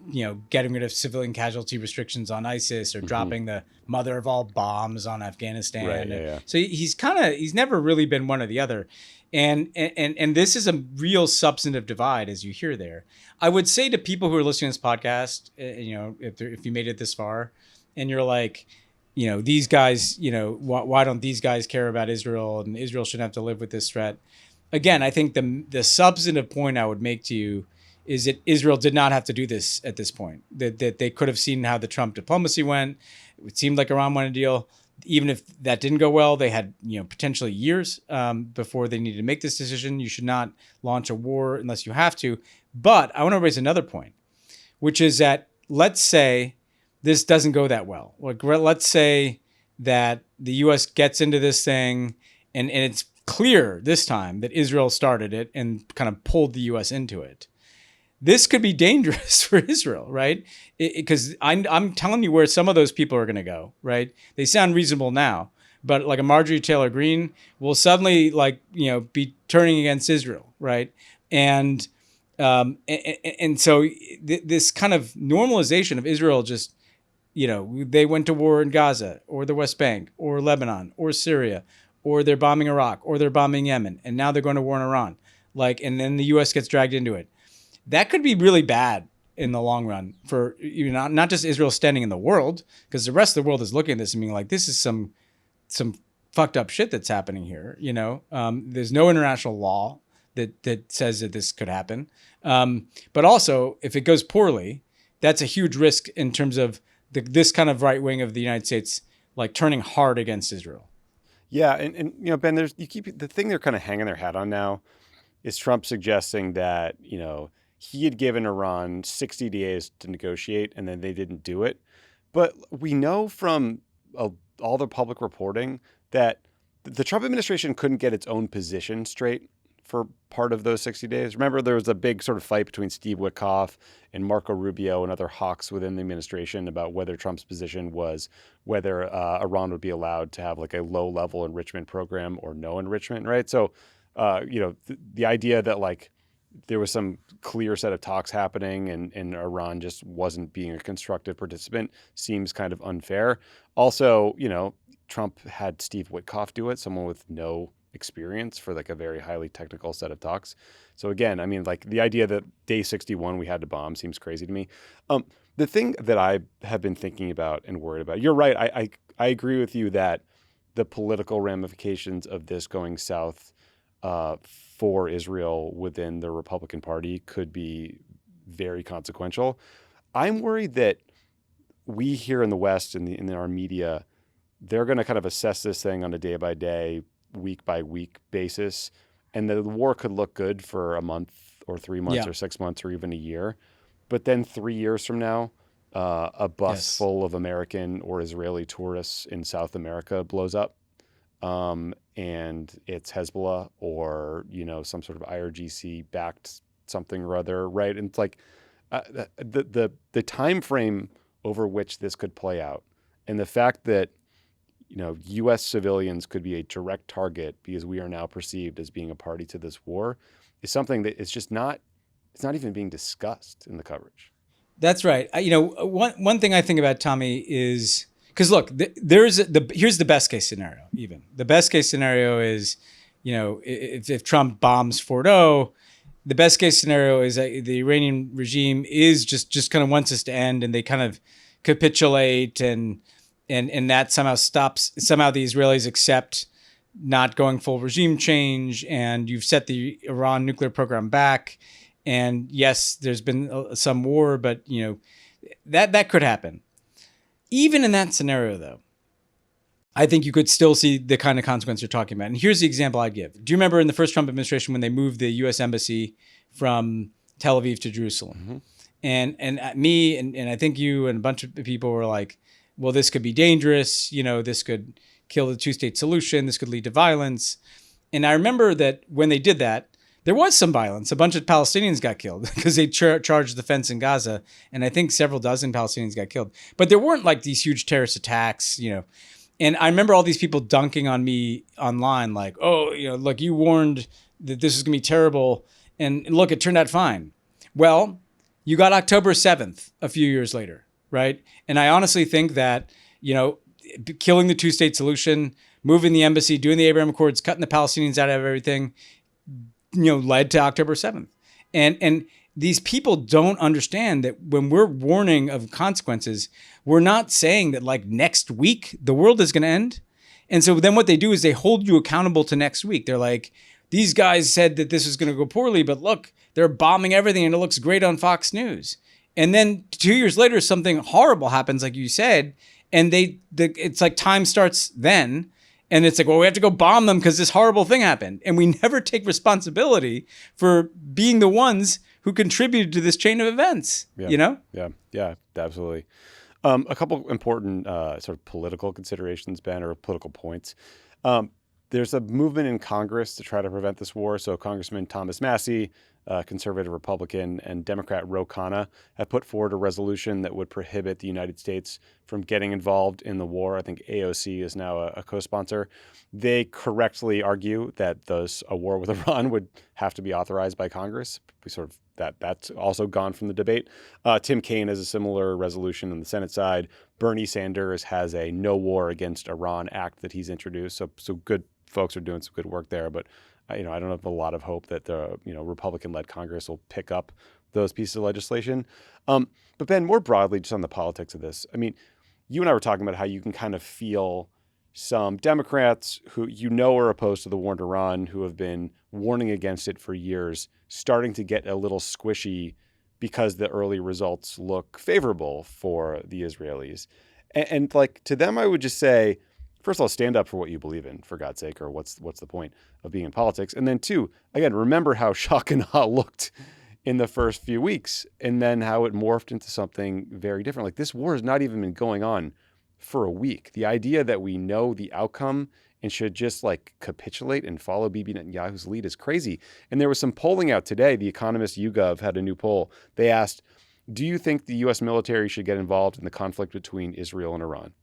you know, getting rid of civilian casualty restrictions on ISIS or dropping the mother of all bombs on Afghanistan. Right, yeah. So he's never really been one or the other. And this is a real substantive divide, as you hear there. I would say to people who are listening to this podcast, you know, if you made it this far and you're like, you know, these guys, you know, why don't these guys care about Israel, and Israel shouldn't have to live with this threat? Again, I think the substantive point I would make to you is that Israel did not have to do this at this point, that they could have seen how the Trump diplomacy went. It seemed like Iran wanted a deal. Even if that didn't go well, they had, you know, potentially years before they needed to make this decision. You should not launch a war unless you have to. But I want to raise another point, which is that let's say this doesn't go that well. Like, let's say that the U.S. gets into this thing and it's clear this time that Israel started it and kind of pulled the U.S. into it. This could be dangerous for Israel, right? Because I'm telling you where some of those people are going to go, right? They sound reasonable now, but like a Marjorie Taylor Greene will suddenly, like, you know, be turning against Israel, right? And so this kind of normalization of Israel, just, you know, they went to war in Gaza or the West Bank or Lebanon or Syria, or they're bombing Iraq or they're bombing Yemen, and now they're going to war in Iran, like, and then the U.S. gets dragged into it. That could be really bad in the long run for, you know, not just Israel standing in the world, because the rest of the world is looking at this and being like, this is some fucked up shit that's happening here. You know, there's no international law that says that this could happen. But also, if it goes poorly, that's a huge risk in terms of this kind of right wing of the United States, like turning hard against Israel. Yeah, and you know, Ben, the thing they're kind of hanging their hat on now is Trump suggesting that, you know, he had given Iran 60 days to negotiate, and then they didn't do it. But we know from all the public reporting that the Trump administration couldn't get its own position straight for part of those 60 days. Remember, there was a big sort of fight between Steve Witkoff and Marco Rubio and other hawks within the administration about whether Trump's position was whether Iran would be allowed to have like a low-level enrichment program or no enrichment, right? So, you know, the idea that like there was some clear set of talks happening and Iran just wasn't being a constructive participant seems kind of unfair. Also, you know, Trump had Steve Witkoff do it, someone with no experience for like a very highly technical set of talks. So again, I mean, like the idea that day 61 we had to bomb seems crazy to me. The thing that I have been thinking about and worried about, you're right. I agree with you that the political ramifications of this going south for Israel within the Republican Party could be very consequential. I'm worried that we here in the West and in our media, they're going to kind of assess this thing on a day-by-day, week-by-week basis, and the war could look good for a month or 3 months or 6 months or even a year. But then 3 years from now, a bus full of American or Israeli tourists in South America blows up. and it's Hezbollah or, some sort of IRGC backed something or other, right? And it's like the time frame over which this could play out, and the fact that U.S. civilians could be a direct target because we are now perceived as being a party to this war is something that is just not. It's not even being discussed in the coverage. That's right. One thing I think about, Tommy, is because look, here's the best case scenario. Even the best case scenario is, if Trump bombs Fordo, the best case scenario is that the Iranian regime is just kind of wants this to end, and they kind of capitulate, and that somehow the Israelis accept not going full regime change, and you've set the Iran nuclear program back. And yes, there's been some war, but that could happen. Even in that scenario, though, I think you could still see the kind of consequence you're talking about. And here's the example I'd give. Do you remember in the first Trump administration when they moved the U.S. embassy from Tel Aviv to Jerusalem? Mm-hmm. And me and I think you and a bunch of people were like, well, this could be dangerous. This could kill the two-state solution. This could lead to violence. And I remember that when they did that, there was some violence. A bunch of Palestinians got killed because they charged the fence in Gaza. And I think several dozen Palestinians got killed. But there weren't like these huge terrorist attacks, And I remember all these people dunking on me online like, oh, look, you warned that this is going to be terrible. And look, it turned out fine. Well, you got October 7th a few years later, right? And I honestly think that, killing the two-state solution, moving the embassy, doing the Abraham Accords, cutting the Palestinians out of everything, led to October 7th. And these people don't understand that when we're warning of consequences, we're not saying that like next week the world is going to end. And so then what they do is they hold you accountable to next week. They're like, these guys said that this was going to go poorly, but look, they're bombing everything and it looks great on Fox News. And then 2 years later, something horrible happens, like you said, and it's like time starts then. And it's like, well, we have to go bomb them because this horrible thing happened. And we never take responsibility for being the ones who contributed to this chain of events, Yeah, absolutely. A couple important sort of political considerations, Ben, or political points. There's a movement in Congress to try to prevent this war. So Congressman Thomas Massey, conservative Republican, and Democrat Ro Khanna have put forward a resolution that would prohibit the United States from getting involved in the war. I think AOC is now a co-sponsor. They correctly argue that a war with Iran would have to be authorized by Congress. That's also gone from the debate. Tim Kaine has a similar resolution on the Senate side. Bernie Sanders has a No War Against Iran Act that he's introduced. So good folks are doing some good work there, but I don't have a lot of hope that the Republican-led Congress will pick up those pieces of legislation. But Ben, more broadly, just on the politics of this, I mean, you and I were talking about how you can kind of feel some Democrats who are opposed to the war in Iran, who have been warning against it for years, starting to get a little squishy because the early results look favorable for the Israelis. And like to them, I would just say, first of all, stand up for what you believe in, for God's sake, or what's the point of being in politics? And then two, again, remember how shock and awe looked in the first few weeks, and then how it morphed into something very different. Like this war has not even been going on for a week. The idea that we know the outcome and should just like capitulate and follow Bibi Netanyahu's lead is crazy. And there was some polling out today. The Economist YouGov had a new poll. They asked, do you think the U.S. military should get involved in the conflict between Israel and Iran?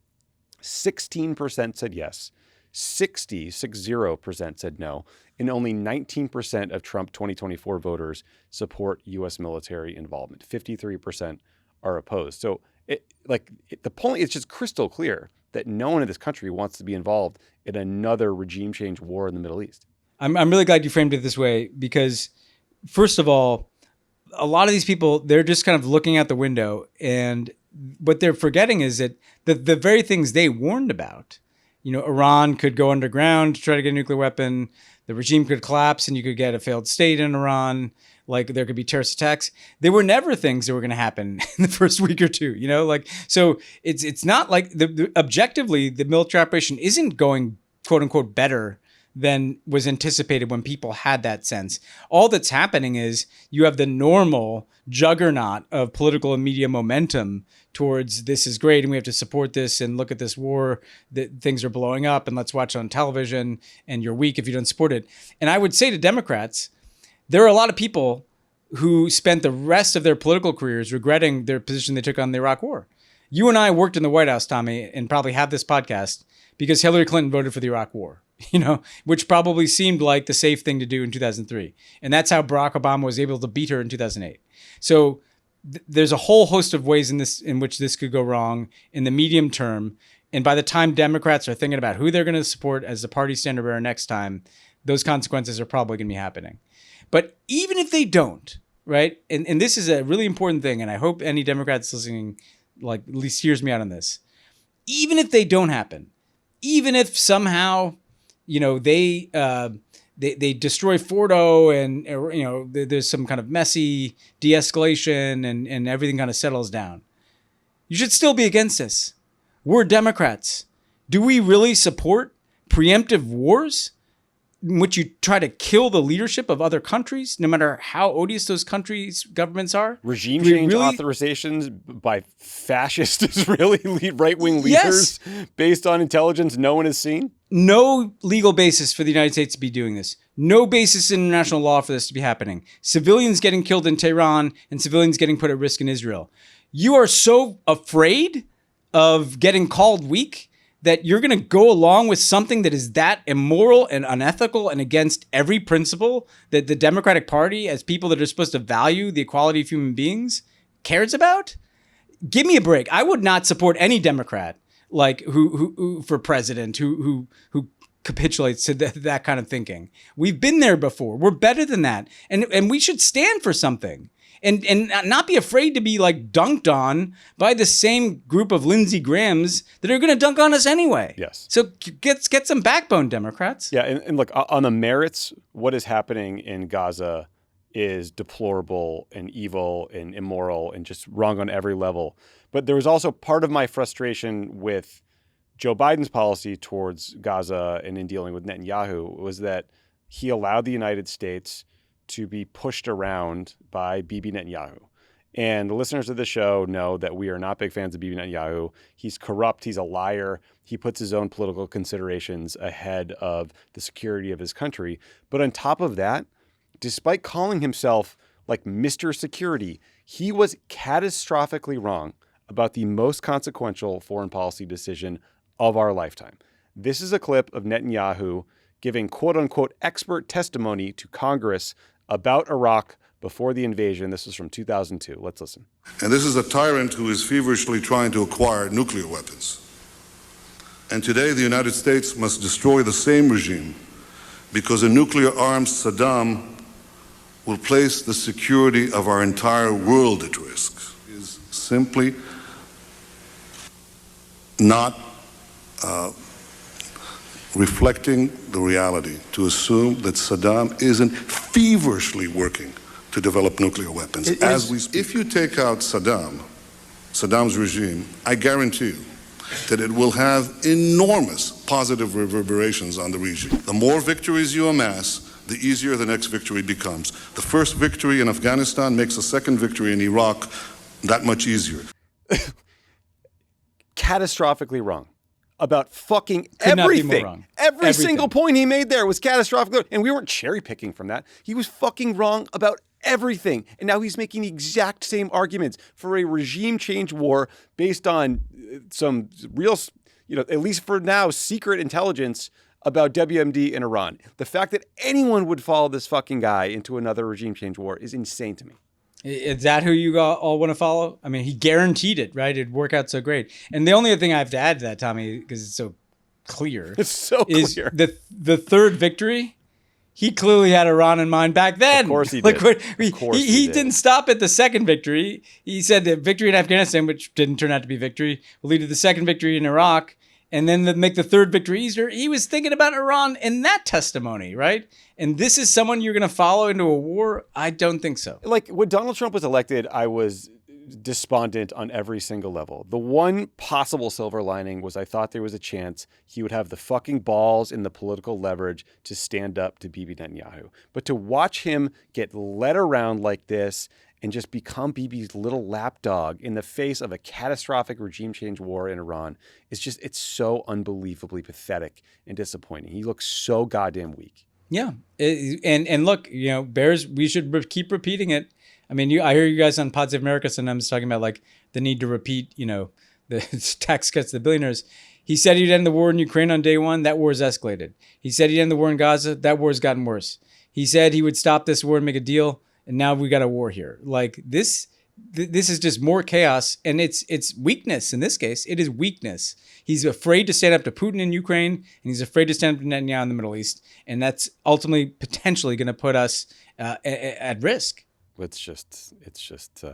16% said yes, 60% said no, and only 19% of Trump 2024 voters support U.S. military involvement. 53% are opposed. So the polling is just crystal clear that no one in this country wants to be involved in another regime change war in the Middle East. I'm really glad you framed it this way because, first of all, a lot of these people, they're just kind of looking out the window, and what they're forgetting is that the very things they warned about, Iran could go underground to try to get a nuclear weapon, the regime could collapse and you could get a failed state in Iran, like there could be terrorist attacks. They were never things that were going to happen in the first week or two, so it's not like objectively the military operation isn't going quote unquote better than was anticipated when people had that sense. All that's happening is you have the normal juggernaut of political and media momentum towards this is great and we have to support this and look at this war, that things are blowing up and let's watch it on television and you're weak if you don't support it. And I would say to Democrats, there are a lot of people who spent the rest of their political careers regretting their position they took on the Iraq war. You and I worked in the White House, Tommy, and probably have this podcast because Hillary Clinton voted for the Iraq war, which probably seemed like the safe thing to do in 2003. And that's how Barack Obama was able to beat her in 2008. So there's a whole host of ways in which this could go wrong in the medium term. And by the time Democrats are thinking about who they're going to support as the party standard bearer next time, those consequences are probably going to be happening. But even if they don't, right? And this is a really important thing, and I hope any Democrats listening at least hears me out on this. Even if they don't happen, even if somehow, they destroy Fordo and there's some kind of messy de-escalation and everything kind of settles down, you should still be against this. We're Democrats. Do we really support preemptive wars in which you try to kill the leadership of other countries, no matter how odious those countries' governments are? Regime change authorizations by fascist Israeli right-wing leaders based on intelligence no one has seen? No legal basis for the United States to be doing this. No basis in international law for this to be happening. Civilians getting killed in Tehran and civilians getting put at risk in Israel. You are so afraid of getting called weak that you're going to go along with something that is that immoral and unethical and against every principle that the Democratic Party, as people that are supposed to value the equality of human beings, cares about? Give me a break. I would not support any Democrat who for president who capitulates to that kind of thinking. We've been there before. We're better than that, and we should stand for something. And not be afraid to be dunked on by the same group of Lindsey Grahams that are going to dunk on us anyway. Yes. So get some backbone, Democrats. Yeah, and look, on the merits, what is happening in Gaza is deplorable and evil and immoral and just wrong on every level. But there was also part of my frustration with Joe Biden's policy towards Gaza and in dealing with Netanyahu was that he allowed the United States to be pushed around by Bibi Netanyahu. And the listeners of the show know that we are not big fans of Bibi Netanyahu. He's corrupt. He's a liar. He puts his own political considerations ahead of the security of his country. But on top of that, despite calling himself Mr. Security, he was catastrophically wrong about the most consequential foreign policy decision of our lifetime. This is a clip of Netanyahu giving quote-unquote expert testimony to Congress about Iraq before the invasion. This is from 2002. Let's listen. And this is a tyrant who is feverishly trying to acquire nuclear weapons. And today the United States must destroy the same regime because a nuclear-armed Saddam will place the security of our entire world at risk. It is simply not reflecting the reality to assume that Saddam isn't feverishly working to develop nuclear weapons. If you take out Saddam's regime, I guarantee you that it will have enormous positive reverberations on the region. The more victories you amass, the easier the next victory becomes. The first victory in Afghanistan makes the second victory in Iraq that much easier. Catastrophically wrong about fucking everything. Every single point he made there was catastrophic. And we weren't cherry picking from that. He was fucking wrong about everything. And now he's making the exact same arguments for a regime change war based on some real, at least for now, secret intelligence about WMD in Iran. The fact that anyone would follow this fucking guy into another regime change war is insane to me. Is that who you all want to follow? I mean, he guaranteed it, right? It'd work out so great. And the only other thing I have to add to that, Tommy, because it's so clear, is the third victory. He clearly had Iran in mind back then. Of course he did. He didn't stop at the second victory. He said that victory in Afghanistan, which didn't turn out to be victory, will lead to the second victory in Iraq, and then make the third victory easier. He was thinking about Iran in that testimony, right? And this is someone you're going to follow into a war? I don't think so. When Donald Trump was elected, I was despondent on every single level. The one possible silver lining was I thought there was a chance he would have the fucking balls and the political leverage to stand up to Bibi Netanyahu. But to watch him get led around like this and just become Bibi's little lapdog in the face of a catastrophic regime change war in Iran it's so unbelievably pathetic and disappointing. He looks so goddamn weak. Yeah. And look, Bears, we should keep repeating it. I mean, I hear you guys on Pods of America sometimes talking about like the need to repeat, the tax cuts to the billionaires. He said he'd end the war in Ukraine on day one. That war has escalated. He said he'd end the war in Gaza. That war has gotten worse. He said he would stop this war and make a deal. And now we got a war here. Like this is just more chaos. And it's weakness in this case. It is weakness. He's afraid to stand up to Putin in Ukraine, and he's afraid to stand up to Netanyahu in the Middle East. And that's ultimately potentially going to put us at risk. It's just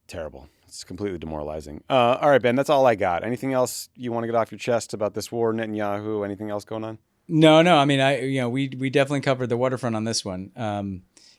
terrible. It's completely demoralizing. All right, Ben, that's all I got. Anything else you want to get off your chest about this war, Netanyahu? Anything else going on? No. I mean, we definitely covered the waterfront on this one.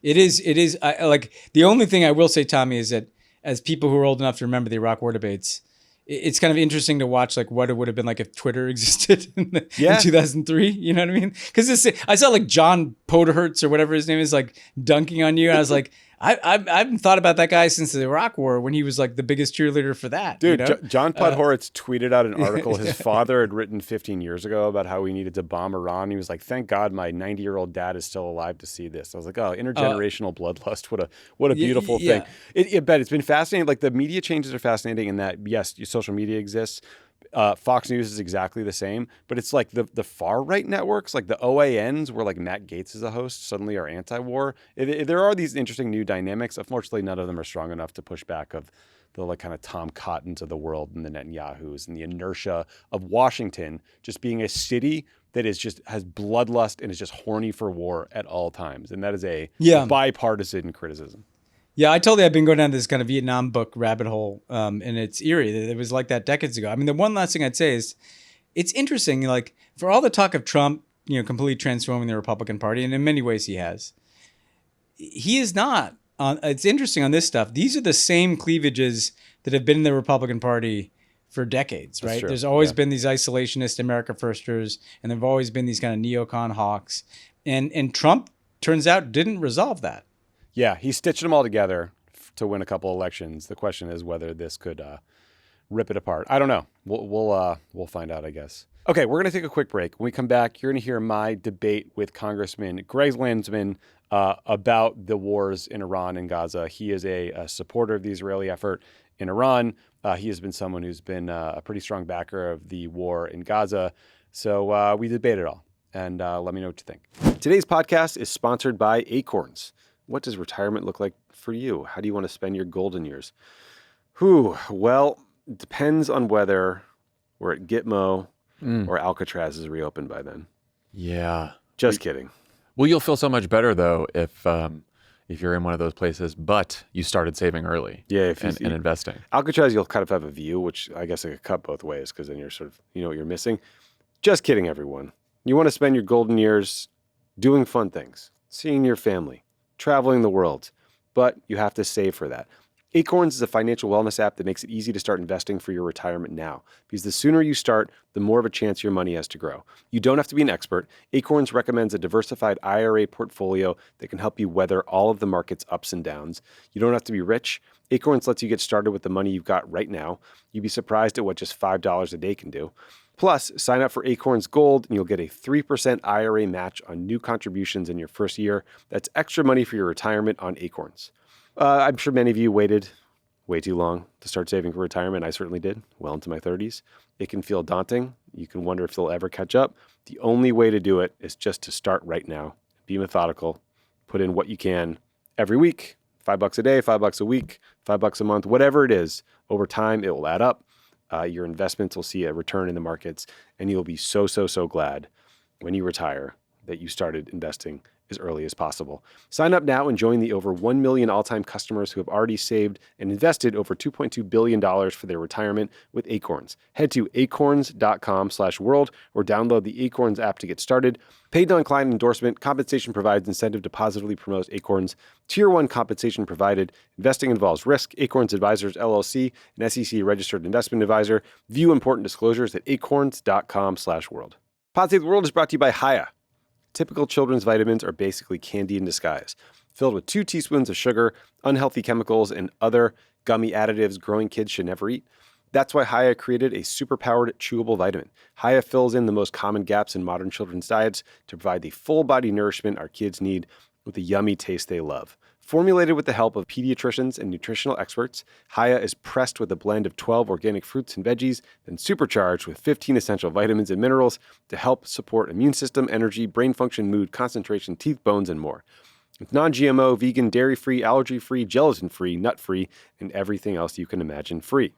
It is. Like the only thing I will say, Tommy, is that as people who are old enough to remember the Iraq War debates, it's kind of interesting to watch like what it would have been like if Twitter existed in 2003. You know what I mean? Because I saw like John Podhoretz or whatever his name is like dunking on you, and I was like, I haven't thought about that guy since the Iraq War when he was like the biggest cheerleader for that. Dude, John Podhoretz tweeted out an article his father had written 15 years ago about how we needed to bomb Iran. He was like, "Thank God my 90-year-old dad is still alive to see this." I was like, "Oh, intergenerational bloodlust! What a beautiful thing." Ben, it's been fascinating. Like the media changes are fascinating in that yes, social media exists. Fox News is exactly the same, but it's like the far right networks, like the OANs, where like Matt Gaetz is a host, suddenly are anti-war. There are these interesting new dynamics. Unfortunately, none of them are strong enough to push back of the like kind of Tom Cottons of the world and the Netanyahus and the inertia of Washington just being a city that is just has bloodlust and is just horny for war at all times, and that is a bipartisan criticism. Yeah, I told you I've been going down this kind of Vietnam book rabbit hole, and it's eerie. It was like that decades ago. I mean, the one last thing I'd say is it's interesting, like for all the talk of Trump, completely transforming the Republican Party, and in many ways he has, he is not. It's interesting on this stuff. These are the same cleavages that have been in the Republican Party for decades, right? There's always been these isolationist America firsters, and there've always been these kind of neocon hawks. And Trump, turns out, didn't resolve that. Yeah, he stitched them all together to win a couple elections. The question is whether this could rip it apart. I don't know. We'll find out, I guess. Okay, we're going to take a quick break. When we come back, you're going to hear my debate with Congressman Greg Landsman about the wars in Iran and Gaza. He is a supporter of the Israeli effort in Iran. He has been someone who's been a pretty strong backer of the war in Gaza. So we debate it all. And let me know what you think. Today's podcast is sponsored by Acorns. What does retirement look like for you? How do you want to spend your golden years? Well, it depends on whether we're at Gitmo or Alcatraz is reopened by then. Yeah. Just kidding. Well, you'll feel so much better, though, if you're in one of those places, but you started saving early and investing. Alcatraz, you'll kind of have a view, which I guess I could cut both ways because then you're sort of, what you're missing. Just kidding, everyone. You want to spend your golden years doing fun things, seeing your family, traveling the world, but you have to save for that. Acorns is a financial wellness app that makes it easy to start investing for your retirement now, because the sooner you start, the more of a chance your money has to grow. You don't have to be an expert. Acorns recommends a diversified IRA portfolio that can help you weather all of the market's ups and downs. You don't have to be rich. Acorns lets you get started with the money you've got right now. You'd be surprised at what just $5 a day can do. Plus, sign up for Acorns Gold and you'll get a 3% IRA match on new contributions in your first year. That's extra money for your retirement on Acorns. I'm sure many of you waited way too long to start saving for retirement. I certainly did, well into my 30s. It can feel daunting. You can wonder if they'll ever catch up. The only way to do it is just to start right now. Be methodical. Put in what you can every week. $5 a day, $5 a week, $5 a month, whatever it is. Over time, it will add up. Your investments will see a return in the markets, and you'll be so glad when you retire that you started investing as early as possible. Sign up now and join the over 1 million all-time customers who have already saved and invested over $2.2 billion for their retirement with Acorns. Head to acorns.com/world or download the Acorns app to get started. Paid non-client endorsement. Compensation provides incentive to positively promote Acorns. Tier 1 compensation provided. Investing involves risk. Acorns Advisors, LLC, an SEC-registered investment advisor. View important disclosures at acorns.com/world. Pod Save the World is brought to you by Hiya. Typical children's vitamins are basically candy in disguise, filled with 2 teaspoons of sugar, unhealthy chemicals, and other gummy additives growing kids should never eat. That's why Hiya created a super-powered chewable vitamin. Hiya fills in the most common gaps in modern children's diets to provide the full-body nourishment our kids need with the yummy taste they love. Formulated with the help of pediatricians and nutritional experts, Hiya is pressed with a blend of 12 organic fruits and veggies, then supercharged with 15 essential vitamins and minerals to help support immune system, energy, brain function, mood, concentration, teeth, bones, and more. It's non-GMO, vegan, dairy-free, allergy-free, gelatin-free, nut-free, and everything else you can imagine free.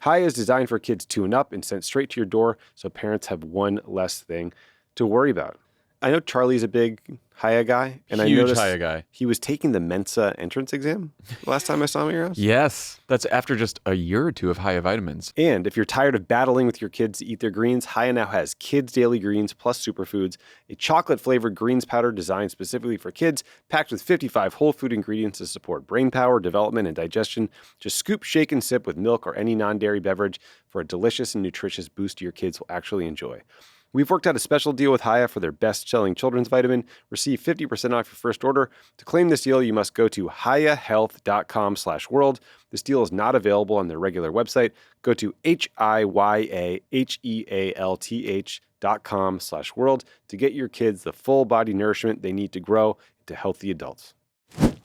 Hiya is designed for kids 2 and up and sent straight to your door so parents have one less thing to worry about. I know Charlie's a big Hiya guy, and I noticed Hiya guy. he was taking the Mensa entrance exam last time I saw him at your house. Yes, that's after just a year or 2 of Hiya vitamins. And if you're tired of battling with your kids to eat their greens, Hiya now has Kids Daily Greens plus superfoods, a chocolate-flavored greens powder designed specifically for kids, packed with 55 whole food ingredients to support brain power, development, and digestion. Just scoop, shake, and sip with milk or any non-dairy beverage for a delicious and nutritious boost your kids will actually enjoy. We've worked out a special deal with Hiya for their best-selling children's vitamin. Receive 50% off your first order. To claim this deal, you must go to hiyahealth.com/world. This deal is not available on their regular website. Go to hiyahealth.com/world to get your kids the full-body nourishment they need to grow into healthy adults.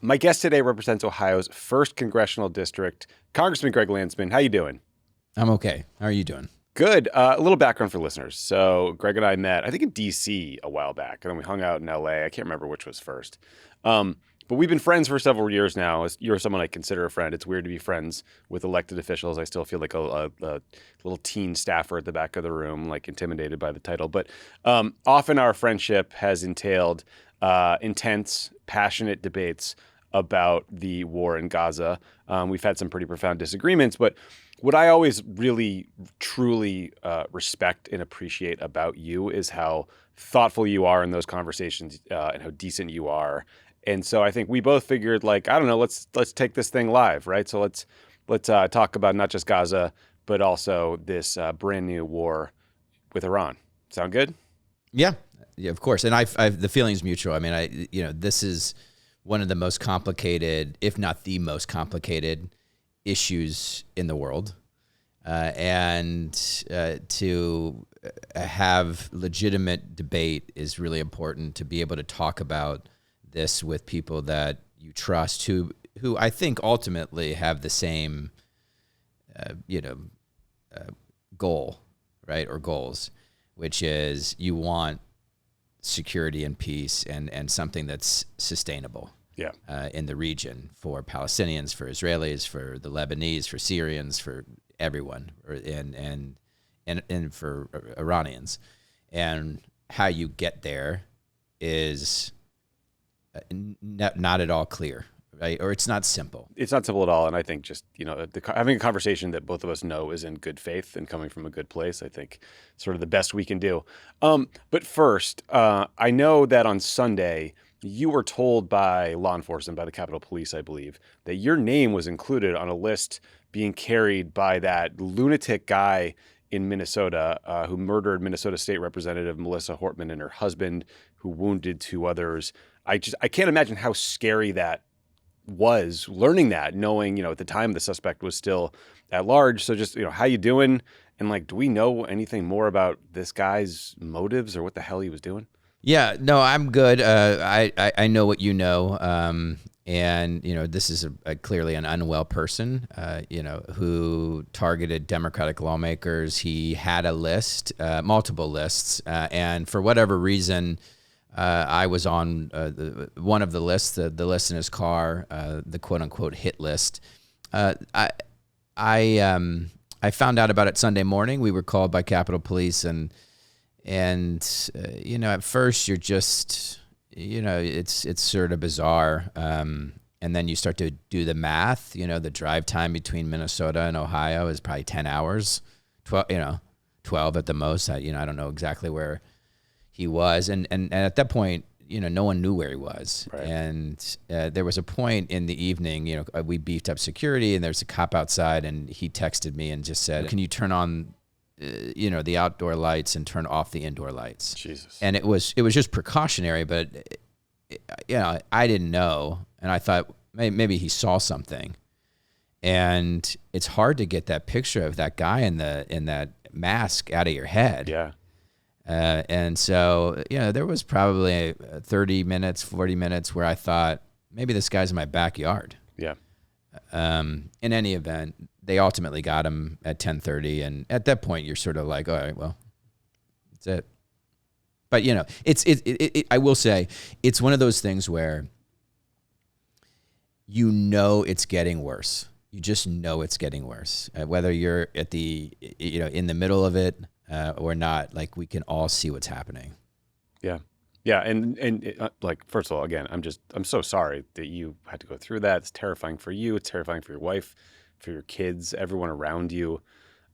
My guest today represents Ohio's 1st congressional district, Congressman Greg Landsman. How you doing? I'm okay. How are you doing? Good. A little background for listeners. So Greg and I met, I think, in D.C. a while back, and then we hung out in L.A. I can't remember which was first. But we've been friends for several years now. You're someone I consider a friend. It's weird to be friends with elected officials. I still feel like a little teen staffer at the back of the room, like intimidated by the title. But often our friendship has entailed intense, passionate debates about the war in Gaza. We've had some pretty profound disagreements, but what I always really, truly respect and appreciate about you is how thoughtful you are in those conversations and how decent you are. And so I think we both figured, like, I don't know, let's take this thing live, right? So let's talk about not just Gaza, but also this brand new war with Iran. Sound good? Yeah, of course. And the feeling's mutual. I mean, this is one of the most complicated, if not the most complicated, issues in the world, and to have legitimate debate is really important. To be able to talk about this with people that you trust, who I think ultimately have the same, goal, right, or goals, which is you want security and peace and something that's sustainable. Yeah. In the region for Palestinians, for Israelis, for the Lebanese, for Syrians, for everyone, and for Iranians. And how you get there is not at all clear, right? Or it's not simple. It's not simple at all. And I think just, having a conversation that both of us know is in good faith and coming from a good place, I think sort of the best we can do. But first, I know that on Sunday, you were told by law enforcement, by the Capitol Police, I believe, that your name was included on a list being carried by that lunatic guy in Minnesota who murdered Minnesota State Representative Melissa Hortman and her husband, who wounded 2 others. I can't imagine how scary that was, learning that, knowing, at the time the suspect was still at large. So just, how you doing? And do we know anything more about this guy's motives or what the hell he was doing? Yeah, no, I'm good. I know what you know, and this is clearly an unwell person, who targeted Democratic lawmakers. He had a list, multiple lists, and for whatever reason, I was on one of the lists, the list in his car, the quote unquote hit list. I found out about it Sunday morning. We were called by Capitol Police and at first you're just, it's sort of bizarre. And then you start to do the math. The drive time between Minnesota and Ohio is probably 10 hours, 12 at the most. I don't know exactly where he was. And at that point, no one knew where he was. Right. And there was a point in the evening, we beefed up security, and there's a cop outside, and he texted me and just said, "Can you turn on, the outdoor lights and turn off the indoor lights?" Jesus. And it was just precautionary, but I didn't know, and I thought maybe he saw something. And it's hard to get that picture of that guy in that mask out of your head. Yeah. And so, there was probably 30 minutes, 40 minutes where I thought, maybe this guy's in my backyard. Yeah. In any event, they ultimately got him at 10:30. And at that point, you're sort of like, all right, well, that's it. But, I will say, it's one of those things where it's getting worse. You just know it's getting worse. Whether you're at in the middle of it, or not, like, we can all see what's happening. Yeah. Yeah. And first of all, again, I'm so sorry that you had to go through that. It's terrifying for you. It's terrifying for your wife, for your kids, everyone around you.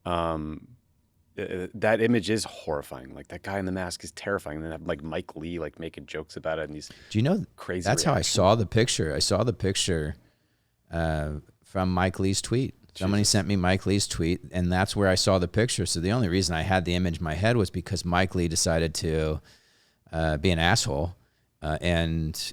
That image is horrifying. Like, that guy in the mask is terrifying. And then have, like, Mike Lee, like, making jokes about it. And these crazy That's how I saw the picture. I saw the picture from Mike Lee's tweet. Somebody sent me Mike Lee's tweet, and that's where I saw the picture. So the only reason I had the image in my head was because Mike Lee decided to be an asshole and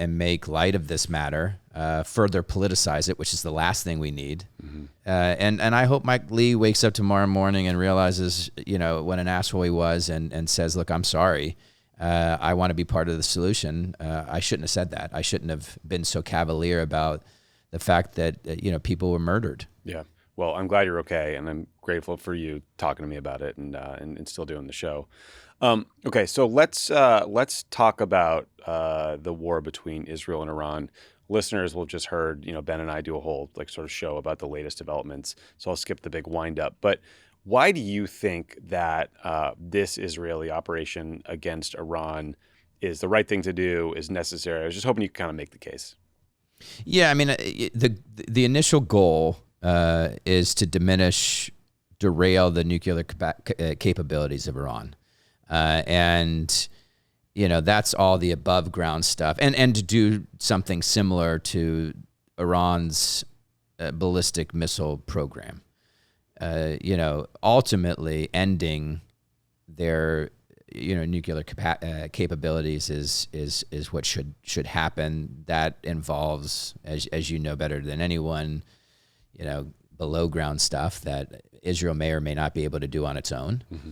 make light of this matter, further politicize it, which is the last thing we need. Mm-hmm. And I hope Mike Lee wakes up tomorrow morning and realizes, what an asshole he was, and says, look, I'm sorry. I want to be part of the solution. I shouldn't have said that. I shouldn't have been so cavalier about the fact that, people were murdered. Yeah. Well, I'm glad you're okay, and I'm grateful for you talking to me about it and still doing the show. Okay, so let's talk about the war between Israel and Iran. Listeners will have just heard, Ben and I do a whole sort of show about the latest developments, so I'll skip the big wind up. But why do you think that this Israeli operation against Iran is the right thing to do, is necessary? I was just hoping you could kind of make the case. Yeah, I mean, the initial goal is to derail the nuclear capabilities of Iran. And, that's all the above ground stuff. And to do something similar to Iran's ballistic missile program. Ultimately ending their nuclear capabilities is what should happen. That involves, as you know better than anyone, below ground stuff that Israel may or may not be able to do on its own. Mm-hmm.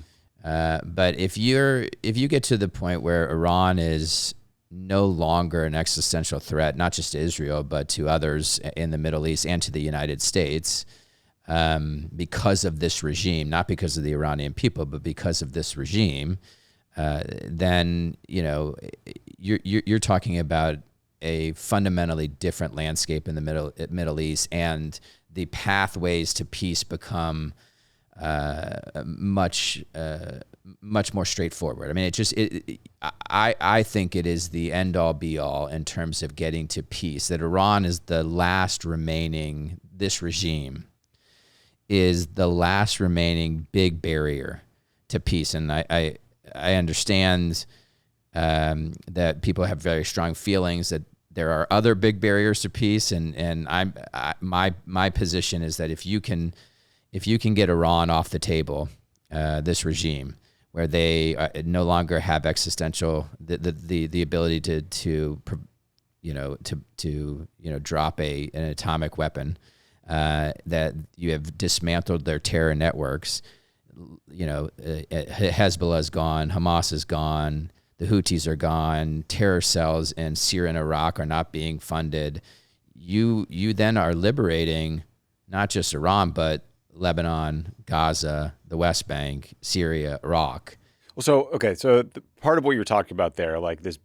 But if you get to the point where Iran is no longer an existential threat, not just to Israel, but to others in the Middle East and to the United States, because of this regime, not because of the Iranian people, but because of this regime, then you're talking about a fundamentally different landscape in the Middle East, and the pathways to peace become much more straightforward. I mean, I think it is the end all be all in terms of getting to peace. That Iran is the last remaining. This regime is the last remaining big barrier to peace, and I understand that people have very strong feelings that there are other big barriers to peace, and my position is that if you can get Iran off the table, this regime, where they no longer have existential the ability to drop an atomic weapon, that you have dismantled their terror networks. Hezbollah is gone, Hamas is gone, the Houthis are gone, terror cells in Syria and Iraq are not being funded. You then are liberating not just Iran, but Lebanon, Gaza, the West Bank, Syria, Iraq. Well, so part of what you're talking about there, like this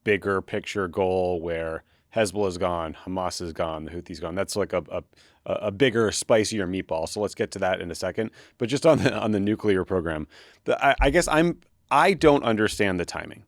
bigger picture goal where Hezbollah is gone, Hamas is gone, the Houthis gone. That's like a bigger, spicier meatball. So let's get to that in a second. But just on the nuclear program, I guess I don't understand the timing.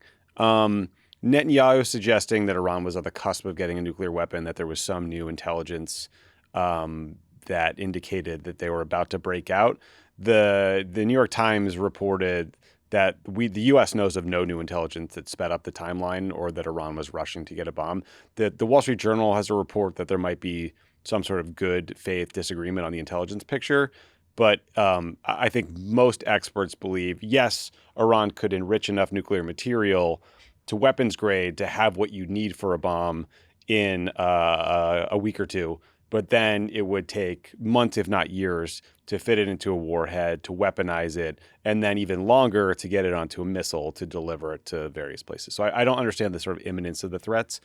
Netanyahu suggesting that Iran was at the cusp of getting a nuclear weapon, that there was some new intelligence that indicated that they were about to break out. The New York Times reported that the U.S. knows of no new intelligence that sped up the timeline or that Iran was rushing to get a bomb. The Wall Street Journal has a report that there might be some sort of good faith disagreement on the intelligence picture. But I think most experts believe, yes, Iran could enrich enough nuclear material to weapons grade to have what you need for a bomb in a week or two. But then it would take months, if not years, to fit it into a warhead, to weaponize it, and then even longer to get it onto a missile to deliver it to various places. So I don't understand the sort of imminence of the threats.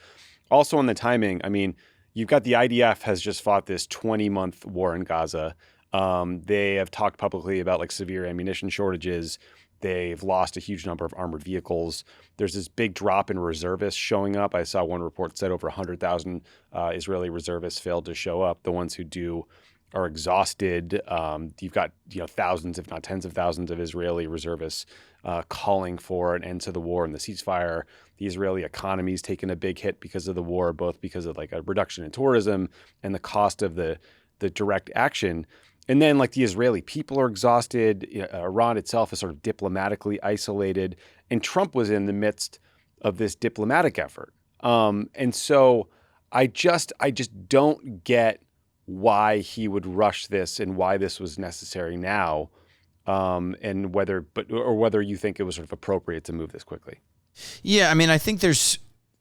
Also on the timing, I mean, you've got the IDF has just fought this 20-month war in Gaza. They have talked publicly about like severe ammunition shortages. They've lost a huge number of armored vehicles. There's this big drop in reservists showing up. I saw one report said over 100,000 Israeli reservists failed to show up. The ones who do are exhausted. You've got thousands, if not tens of thousands, of Israeli reservists calling for an end to the war and the ceasefire. The Israeli economy is taking a big hit because of the war, both because of like a reduction in tourism and the cost of the direct action. And then like the Israeli people are exhausted. Iran itself is sort of diplomatically isolated. And Trump was in the midst of this diplomatic effort. And so I just don't get why he would rush this and why this was necessary now, and whether you think it was sort of appropriate to move this quickly. Yeah, I mean, I think there's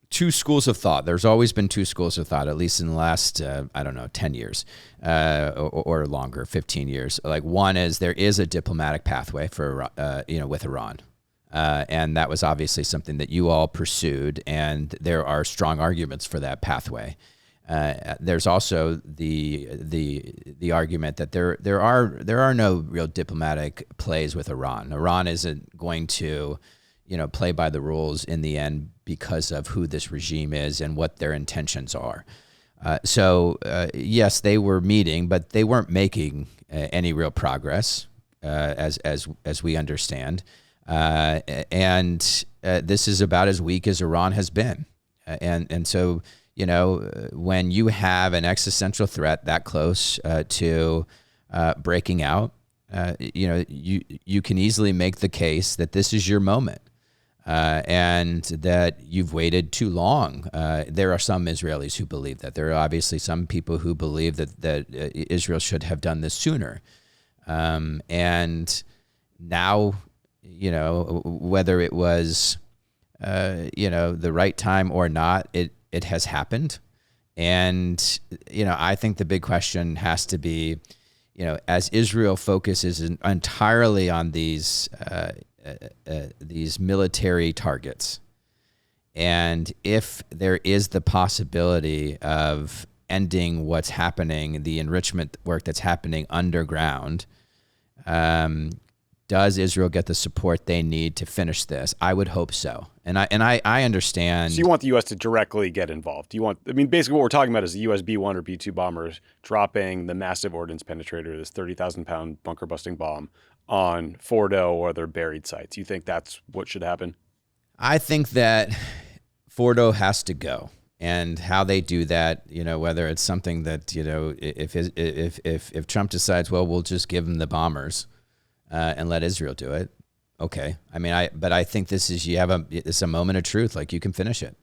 two schools of thought. There's always been two schools of thought, at least in the last, 10 years or longer, 15 years. Like one is there is a diplomatic pathway for, with Iran. And that was obviously something that you all pursued, and there are strong arguments for that pathway. There's also the argument that there are no real diplomatic plays with Iran. Iran isn't going to play by the rules in the end because of who this regime is and what their intentions are. So yes, they were meeting, but they weren't making any real progress, as we understand. And this is about as weak as Iran has been. And so, when you have an existential threat that close to breaking out, you can easily make the case that this is your moment. And that you've waited too long. There are some Israelis who believe that. There are obviously some people who believe that Israel should have done this sooner. And now, whether it was, the right time or not, it has happened. And, I think the big question has to be, as Israel focuses entirely on these military targets, and if there is the possibility of ending what's happening, the enrichment work that's happening underground, does Israel get the support they need to finish this? I would hope so. And I understand. So you want the U.S. to directly get involved. Basically what we're talking about is the U.S. B-1 or B-2 bombers dropping the massive ordnance penetrator, this 30,000-pound bunker-busting bomb, on Fordo or other buried sites. You think that's what should happen? I think that Fordo has to go. And how they do that, whether it's something that, if Trump decides, well, we'll just give them the bombers and let Israel do it. Okay. But I think it's a moment of truth. Like, you can finish it.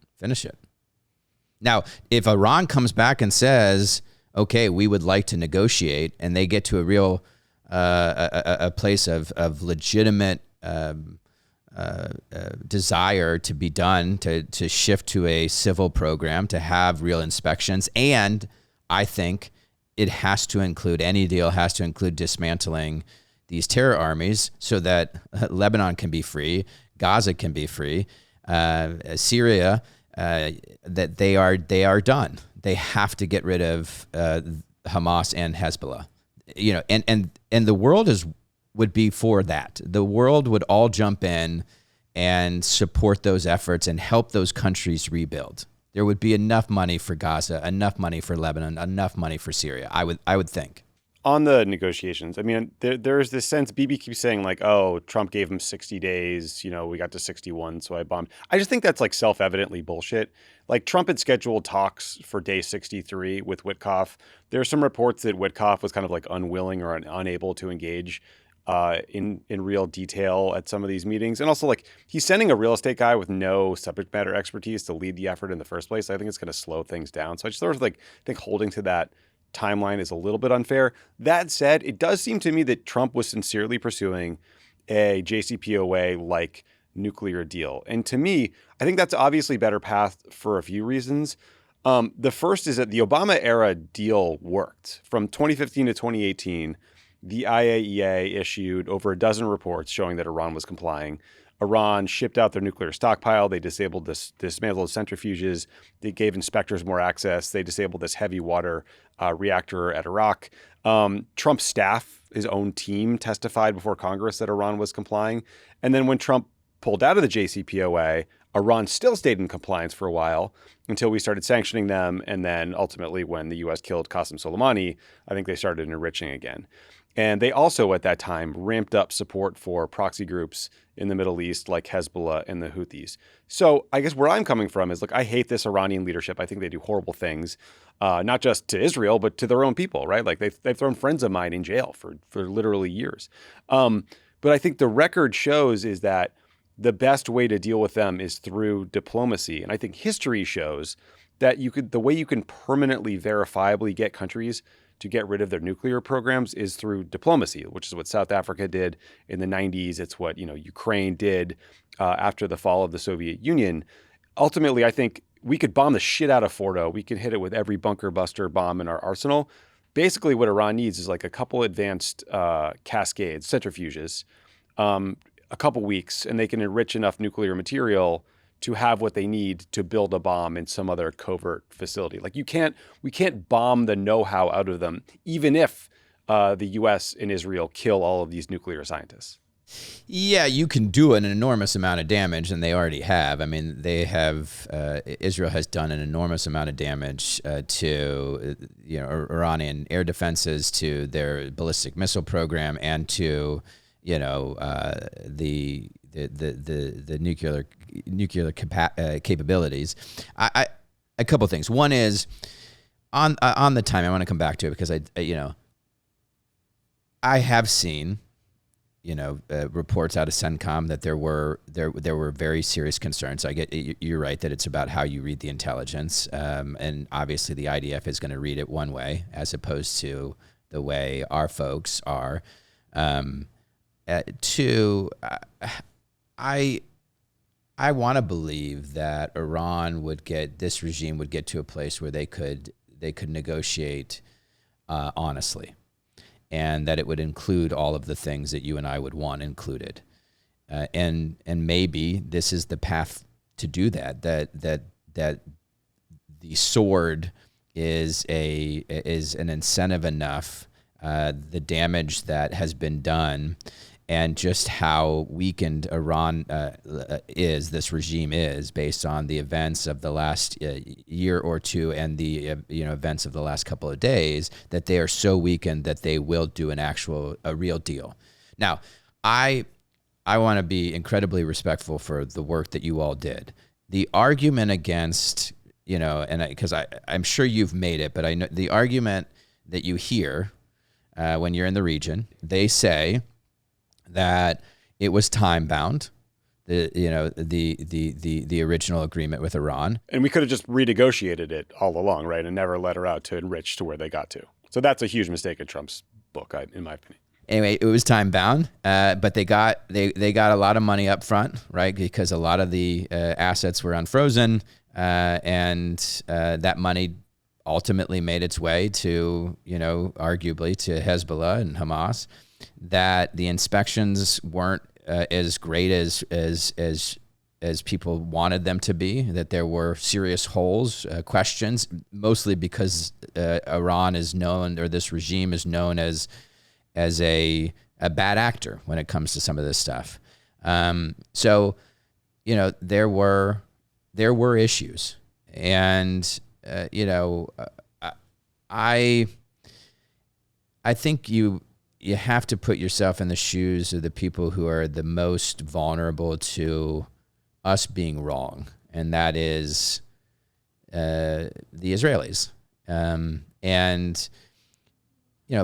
Now, if Iran comes back and says, okay, we would like to negotiate, and they get to a real a place of legitimate desire to be done, to shift to a civil program, to have real inspections. And I think any deal has to include dismantling these terror armies so that Lebanon can be free, Gaza can be free, Syria, that they are done. They have to get rid of Hamas and Hezbollah. And the world would be for that. The world would all jump in and support those efforts and help those countries rebuild. There would be enough money for Gaza, enough money for Lebanon, enough money for Syria, I would think. on the negotiations, I mean, there's this sense, Bibi keeps saying like, oh, Trump gave him 60 days, we got to 61, so I bombed. I just think that's like self-evidently bullshit. Like Trump had scheduled talks for day 63 with Witkoff. There are some reports that Witkoff was kind of like unwilling or unable to engage in real detail at some of these meetings. And also like he's sending a real estate guy with no subject matter expertise to lead the effort in the first place. I think it's going to slow things down. So I just sort of like think holding to that timeline is a little bit unfair. That said, it does seem to me that Trump was sincerely pursuing a JCPOA-like nuclear deal. And to me, I think that's obviously better path for a few reasons. The first is that the Obama era deal worked. From 2015 to 2018, the IAEA issued over a dozen reports showing that Iran was complying. Iran shipped out their nuclear stockpile. They dismantled centrifuges. They gave inspectors more access. They disabled this heavy water reactor at Iraq. Trump's staff, his own team, testified before Congress that Iran was complying. And then when Trump pulled out of the JCPOA, Iran still stayed in compliance for a while until we started sanctioning them. And then ultimately, when the U.S. killed Qasem Soleimani, I think they started enriching again. And they also, at that time, ramped up support for proxy groups in the Middle East like Hezbollah and the Houthis. So I guess where I'm coming from is, look, I hate this Iranian leadership. I think they do horrible things, not just to Israel, but to their own people, right? Like they've thrown friends of mine in jail for literally years. But I think the record shows is that the best way to deal with them is through diplomacy. And I think history shows that the way you can permanently, verifiably get countries to get rid of their nuclear programs is through diplomacy, which is what South Africa did in the 90s. It's what Ukraine did after the fall of the Soviet Union. Ultimately, I think we could bomb the shit out of Fordo. We could hit it with every bunker buster bomb in our arsenal. Basically, what Iran needs is like a couple advanced cascades, centrifuges, a couple weeks, and they can enrich enough nuclear material to have what they need to build a bomb in some other covert facility. Like we can't bomb the know-how out of them, even if the U.S. and Israel kill all of these nuclear scientists. Yeah, you can do an enormous amount of damage, and they already have. I mean, they have. Israel has done an enormous amount of damage to Iranian air defenses, to their ballistic missile program, and to the nuclear capabilities. A couple of things. One is on the time. I want to come back to it because I have seen reports out of CENTCOM that there were very serious concerns. You're right that it's about how you read the intelligence, and obviously the IDF is going to read it one way as opposed to the way our folks are. Two, I want to believe that this regime would get to a place where they could negotiate honestly, and that it would include all of the things that you and I would want included, and maybe this is the path to do that. That the sword is an incentive enough. The damage that has been done, and just how weakened Iran this regime is, based on the events of the last year or two and the events of the last couple of days, that they are so weakened that they will do a real deal. Now, I want to be incredibly respectful for the work that you all did. The argument against, because I'm sure you've made it, but I know the argument that you hear when you're in the region, they say that it was time bound, the original agreement with Iran, and we could have just renegotiated it all along, right, and never let her out to enrich to where they got to. So that's a huge mistake in Trump's book, in my opinion. Anyway, it was time bound, but they got a lot of money up front, right, because a lot of the assets were unfrozen, and that money ultimately made its way to, arguably to Hezbollah and Hamas. That the inspections weren't as great as people wanted them to be. That there were serious holes, questions, mostly because Iran is known, or this regime is known as a bad actor when it comes to some of this stuff. So, there were issues, and I think you have to put yourself in the shoes of the people who are the most vulnerable to us being wrong, and that is the Israelis. And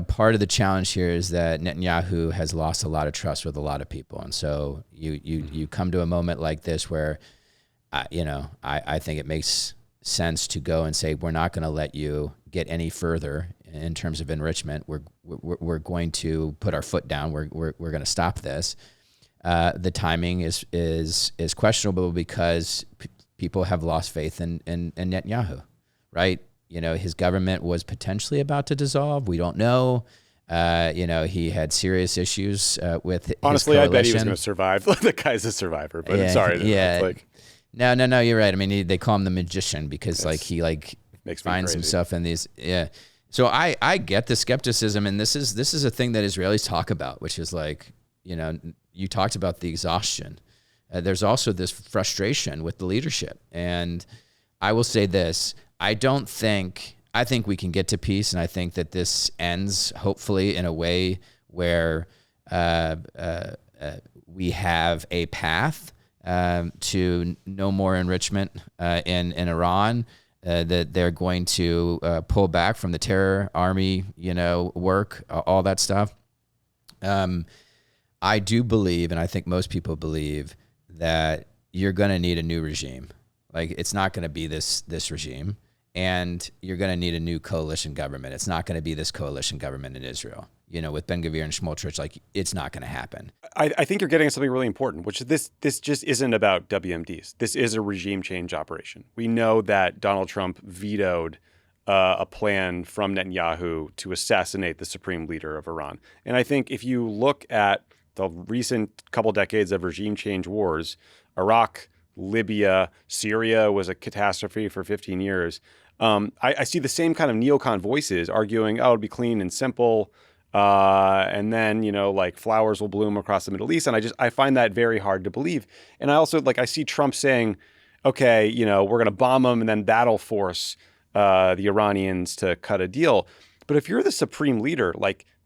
part of the challenge here is that Netanyahu has lost a lot of trust with a lot of people, and so you come to a moment like this where, I think it makes sense to go and say, we're not going to let you get any further in terms of enrichment. We're going to put our foot down. We're going to stop this. The timing is questionable because people have lost faith in Netanyahu, right? His government was potentially about to dissolve. We don't know. He had serious issues with honestly, his I bet he was coalition. going to survive. The guy's a survivor, but sorry. Yeah. No, you're right. I mean, they call him the magician because he finds himself in these. Yeah. So I get the skepticism, and this is a thing that Israelis talk about, which is you talked about the exhaustion. There's also this frustration with the leadership. And I will say this, I think we can get to peace, and I think that this ends hopefully in a way where we have a path to no more enrichment in Iran, that they're going to pull back from the terror army, work, all that stuff. I do believe, and I think most people believe, that you're going to need a new regime. It's not going to be this regime, and you're going to need a new coalition government. It's not going to be this coalition government in Israel. With Ben-Gvir and Smotrich, it's not going to happen. I think you're getting at something really important, which is this just isn't about WMDs. This is a regime change operation. We know that Donald Trump vetoed a plan from Netanyahu to assassinate the supreme leader of Iran. And I think if you look at the recent couple decades of regime change wars, Iraq, Libya, Syria was a catastrophe for 15 years. I see the same kind of neocon voices arguing, it'll be clean and simple. And then, flowers will bloom across the Middle East. And I find that very hard to believe. And I also, I see Trump saying, okay, we're going to bomb them and then that'll force the Iranians to cut a deal. But if you're the supreme leader,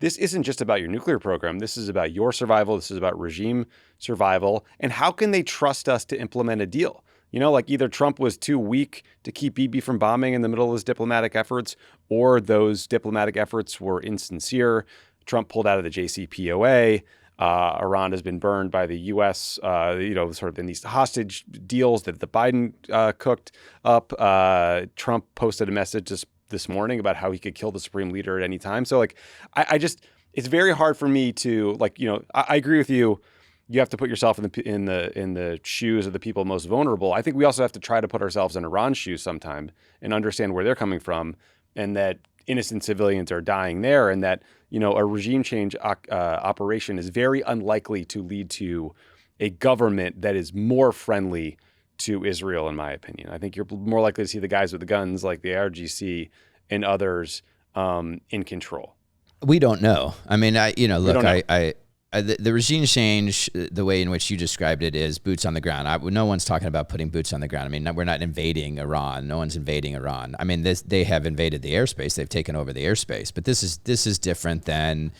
this isn't just about your nuclear program. This is about your survival. This is about regime survival. And how can they trust us to implement a deal? Either Trump was too weak to keep Bibi from bombing in the middle of his diplomatic efforts, or those diplomatic efforts were insincere. Trump pulled out of the JCPOA. Iran has been burned by the U.S., sort of in these hostage deals that the Biden cooked up. Trump posted a message this morning about how he could kill the supreme leader at any time. So it's very hard for me to I agree with you. You have to put yourself in the shoes of the people most vulnerable. I think we also have to try to put ourselves in Iran's shoes sometime and understand where they're coming from, and that innocent civilians are dying there, and that a regime change operation is very unlikely to lead to a government that is more friendly to Israel, in my opinion. I think you're more likely to see the guys with the guns like the IRGC and others in control. We don't know. I mean, the regime change, the way in which you described it, is boots on the ground. No one's talking about putting boots on the ground. I mean, we're not invading Iran. No one's invading Iran. I mean, they have invaded the airspace. They've taken over the airspace. But this is different than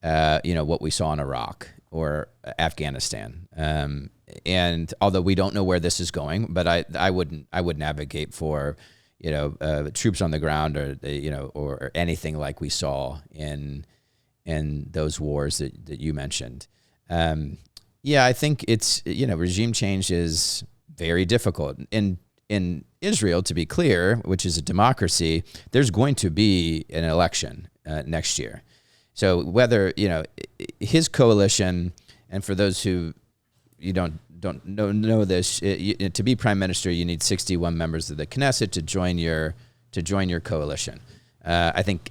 what we saw in Iraq or Afghanistan. And although we don't know where this is going, but I wouldn't advocate for troops on the ground or anything like we saw in those wars that you mentioned. I think it's, regime change is very difficult. In Israel, to be clear, which is a democracy, there's going to be an election next year. So whether, his coalition, and for those who you don't know this, to be prime minister, you need 61 members of the Knesset to join your coalition. I think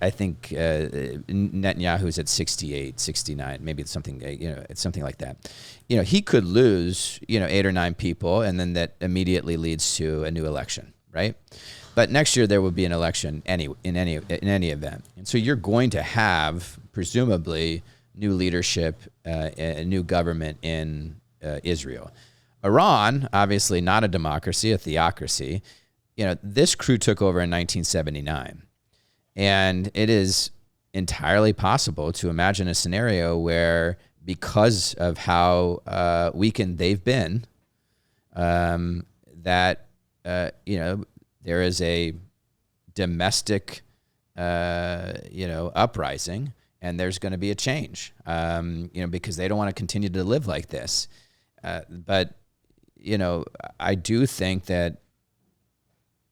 Netanyahu's at 68, 69, maybe it's something, it's something like that. He could lose, 8 or 9 people, and then that immediately leads to a new election, right? But next year there will be an election in any event, and so you're going to have presumably new leadership, a new government in Israel. Iran, obviously not a democracy, a theocracy. This crew took over in 1979. And it is entirely possible to imagine a scenario where, because of how weakened they've been, that there is a domestic uprising, and there's going to be a change, because they don't want to continue to live like this. But I do think that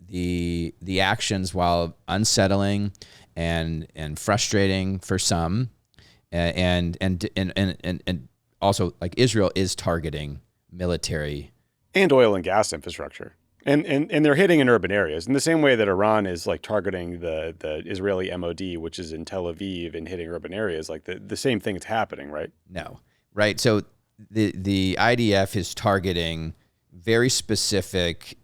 the actions, while unsettling and frustrating for some, and also, like, Israel is targeting military and oil and gas infrastructure. And they're hitting in urban areas in the same way that Iran is like targeting the Israeli MOD, which is in Tel Aviv, and hitting urban areas. Like the same thing is happening, right? No, right. So the IDF is targeting very specific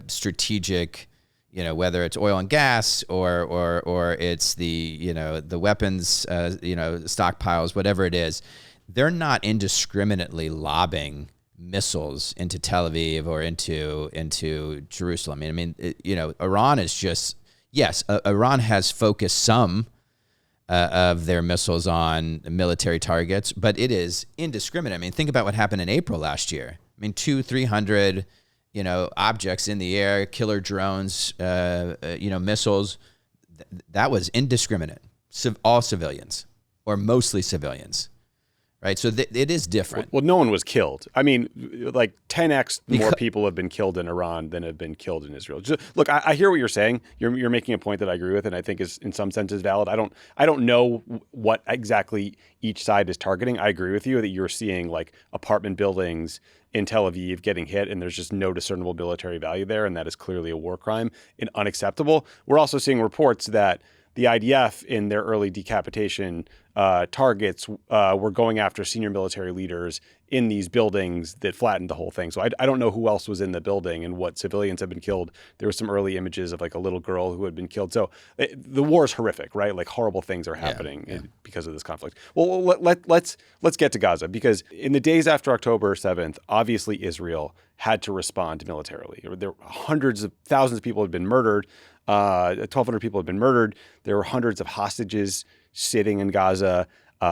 strategic, whether it's oil and gas or it's the weapons, stockpiles, whatever it is. They're not indiscriminately lobbing missiles into Tel Aviv or into Jerusalem. Iran is just, yes, Iran has focused some of their missiles on military targets, but it is indiscriminate. Think about what happened in April last year. 200-300, objects in the air, killer drones, missiles. That was indiscriminate. All civilians, or mostly civilians. Right, so it is different. Well, no one was killed. Like 10x more people have been killed in Iran than have been killed in Israel. Look, I hear what you're saying. You're making a point that I agree with, and I think is in some sense is valid. I don't know what exactly each side is targeting. I agree with you that you're seeing like apartment buildings in Tel Aviv getting hit, and there's just no discernible military value there, and that is clearly a war crime and unacceptable. We're also seeing reports that the IDF, in their early decapitation targets, were going after senior military leaders in these buildings that flattened the whole thing. So I don't know who else was in the building and what civilians have been killed. There were some early images of like a little girl who had been killed. So the war is horrific, right? Like horrible things are happening because of this conflict. Well, let's get to Gaza, because in the days after October 7th, obviously Israel had to respond militarily. There were hundreds of thousands of people had been murdered. 1,200 people had been murdered. There were hundreds of hostages sitting in Gaza.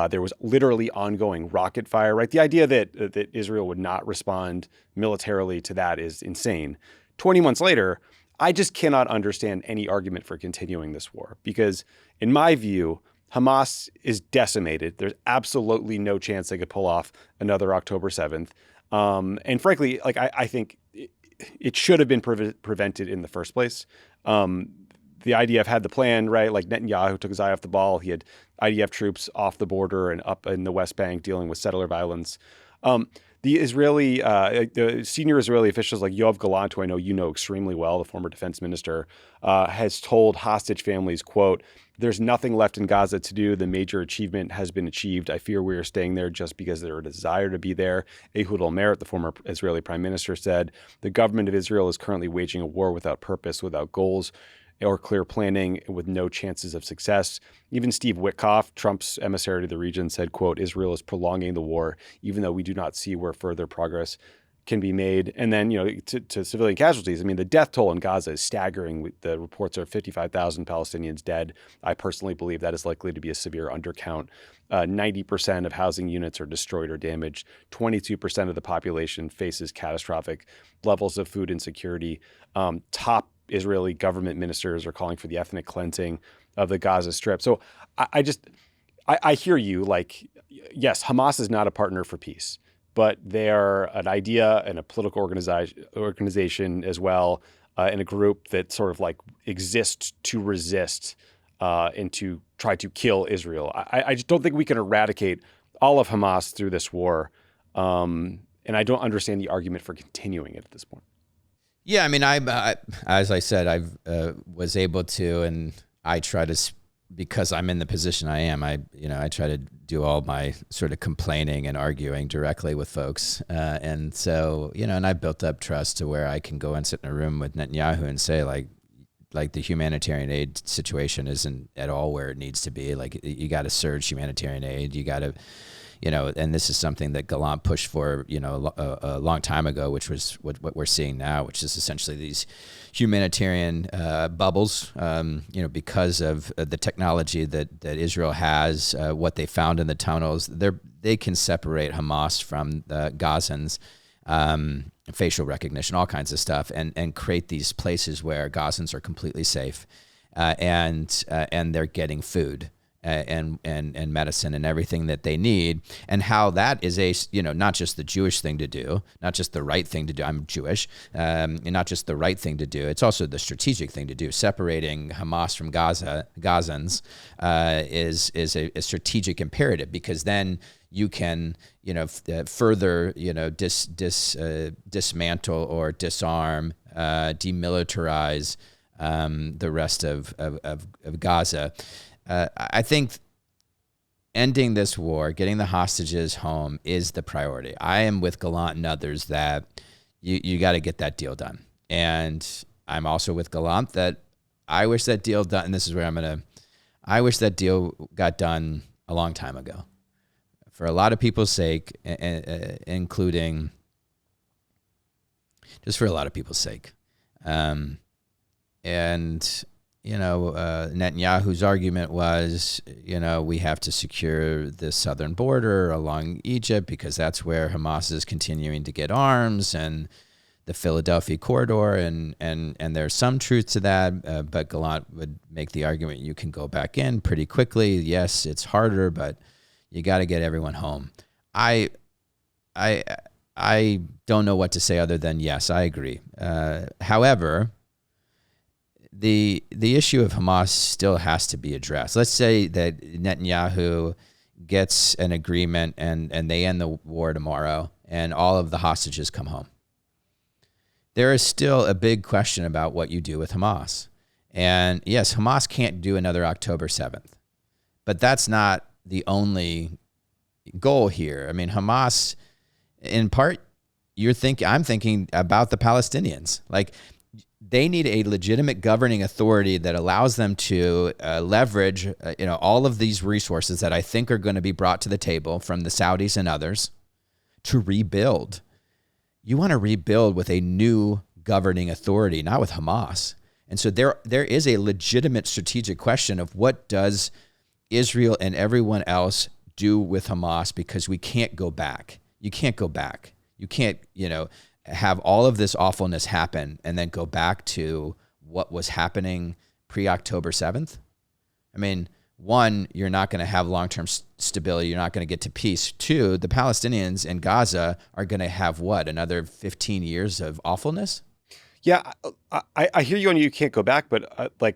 There was literally ongoing rocket fire, right? The idea that Israel would not respond militarily to that is insane. 20 months later, I just cannot understand any argument for continuing this war, because in my view, Hamas is decimated. There's absolutely no chance they could pull off another October 7th. And frankly, like I think it should have been prevented in the first place. The IDF had the plan, right? Like Netanyahu took his eye off the ball. He had IDF troops off the border and up in the West Bank dealing with settler violence. The senior Israeli officials like Yoav Gallant, who I know you know extremely well, the former defense minister, has told hostage families, quote, "There's nothing left in Gaza to do. The major achievement has been achieved. I fear we are staying there just because there is a desire to be there." Ehud Olmert, the former Israeli prime minister, said, "The government of Israel is currently waging a war without purpose, without goals or clear planning, with no chances of success." Even Steve Witkoff, Trump's emissary to the region, said, quote, "Israel is prolonging the war, even though we do not see where further progress can be made." And then, to civilian casualties, the death toll in Gaza is staggering. The reports are 55,000 Palestinians dead. I personally believe that is likely to be a severe undercount. 90% of housing units are destroyed or damaged. 22% of the population faces catastrophic levels of food insecurity. Top Israeli government ministers are calling for the ethnic cleansing of the Gaza Strip. So I hear you. Like, yes, Hamas is not a partner for peace, but they are an idea and a political organization as well, and a group that sort of like exists to resist and to try to kill Israel. I just don't think we can eradicate all of Hamas through this war, and I don't understand the argument for continuing it at this point. Yeah, I as I said, I was able to, and I try to, because I'm in the position I am, I try to do all my sort of complaining and arguing directly with folks. And so, and I built up trust to where I can go and sit in a room with Netanyahu and say, like the humanitarian aid situation isn't at all where it needs to be. Like, you got to surge humanitarian aid. You got to, and this is something that Gallant pushed for, a long time ago, which was what we're seeing now, which is essentially these humanitarian bubbles, because of the technology that Israel has, what they found in the tunnels. They can separate Hamas from the Gazans, facial recognition, all kinds of stuff, and create these places where Gazans are completely safe, and they're getting food and medicine and everything that they need, and how that is not just the Jewish thing to do, not just the right thing to do. I'm Jewish, and not just the right thing to do. It's also the strategic thing to do. Separating Hamas from Gazans is a strategic imperative, because then you can, further, dismantle or disarm, demilitarize the rest of Gaza. I think ending this war, getting the hostages home, is the priority. I am with Gallant and others that you got to get that deal done. And I'm also with Gallant that I wish that deal done, and this is where I wish that deal got done a long time ago. For a lot of people's sake, including just for a lot of people's sake. Netanyahu's argument was, we have to secure the southern border along Egypt because that's where Hamas is continuing to get arms, and the Philadelphia corridor, and there's some truth to that, but Gallant would make the argument you can go back in pretty quickly. Yes, it's harder, but you got to get everyone home. I don't know what to say other than yes, I agree. However, the issue of Hamas still has to be addressed. Let's say that Netanyahu gets an agreement and they end the war tomorrow and all of the hostages come home. There is still a big question about what you do with Hamas. And yes, Hamas can't do another October 7th, but that's not the only goal here. I mean, Hamas, in part, I'm thinking about the Palestinians. Like, they need a legitimate governing authority that allows them to leverage, all of these resources that I think are going to be brought to the table from the Saudis and others to rebuild. You want to rebuild with a new governing authority, not with Hamas. And so there is a legitimate strategic question of what does Israel and everyone else do with Hamas, because we can't go back. You can't go back. You can't, have all of this awfulness happen and then go back to what was happening pre-October 7th. I mean, one, you're not going to have long-term stability. You're not going to get to peace. Two, the Palestinians in Gaza are going to have another 15 years of awfulness? Yeah, I hear you on you can't go back, but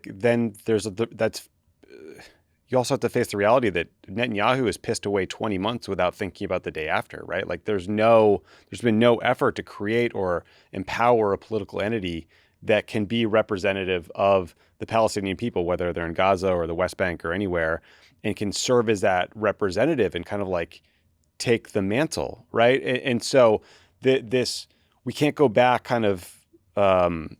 then there's you also have to face the reality that Netanyahu has pissed away 20 months without thinking about the day after, right? Like there's been no effort to create or empower a political entity that can be representative of the Palestinian people, whether they're in Gaza or the West Bank or anywhere, and can serve as that representative and kind of like take the mantle, right? And so this we can't go back kind of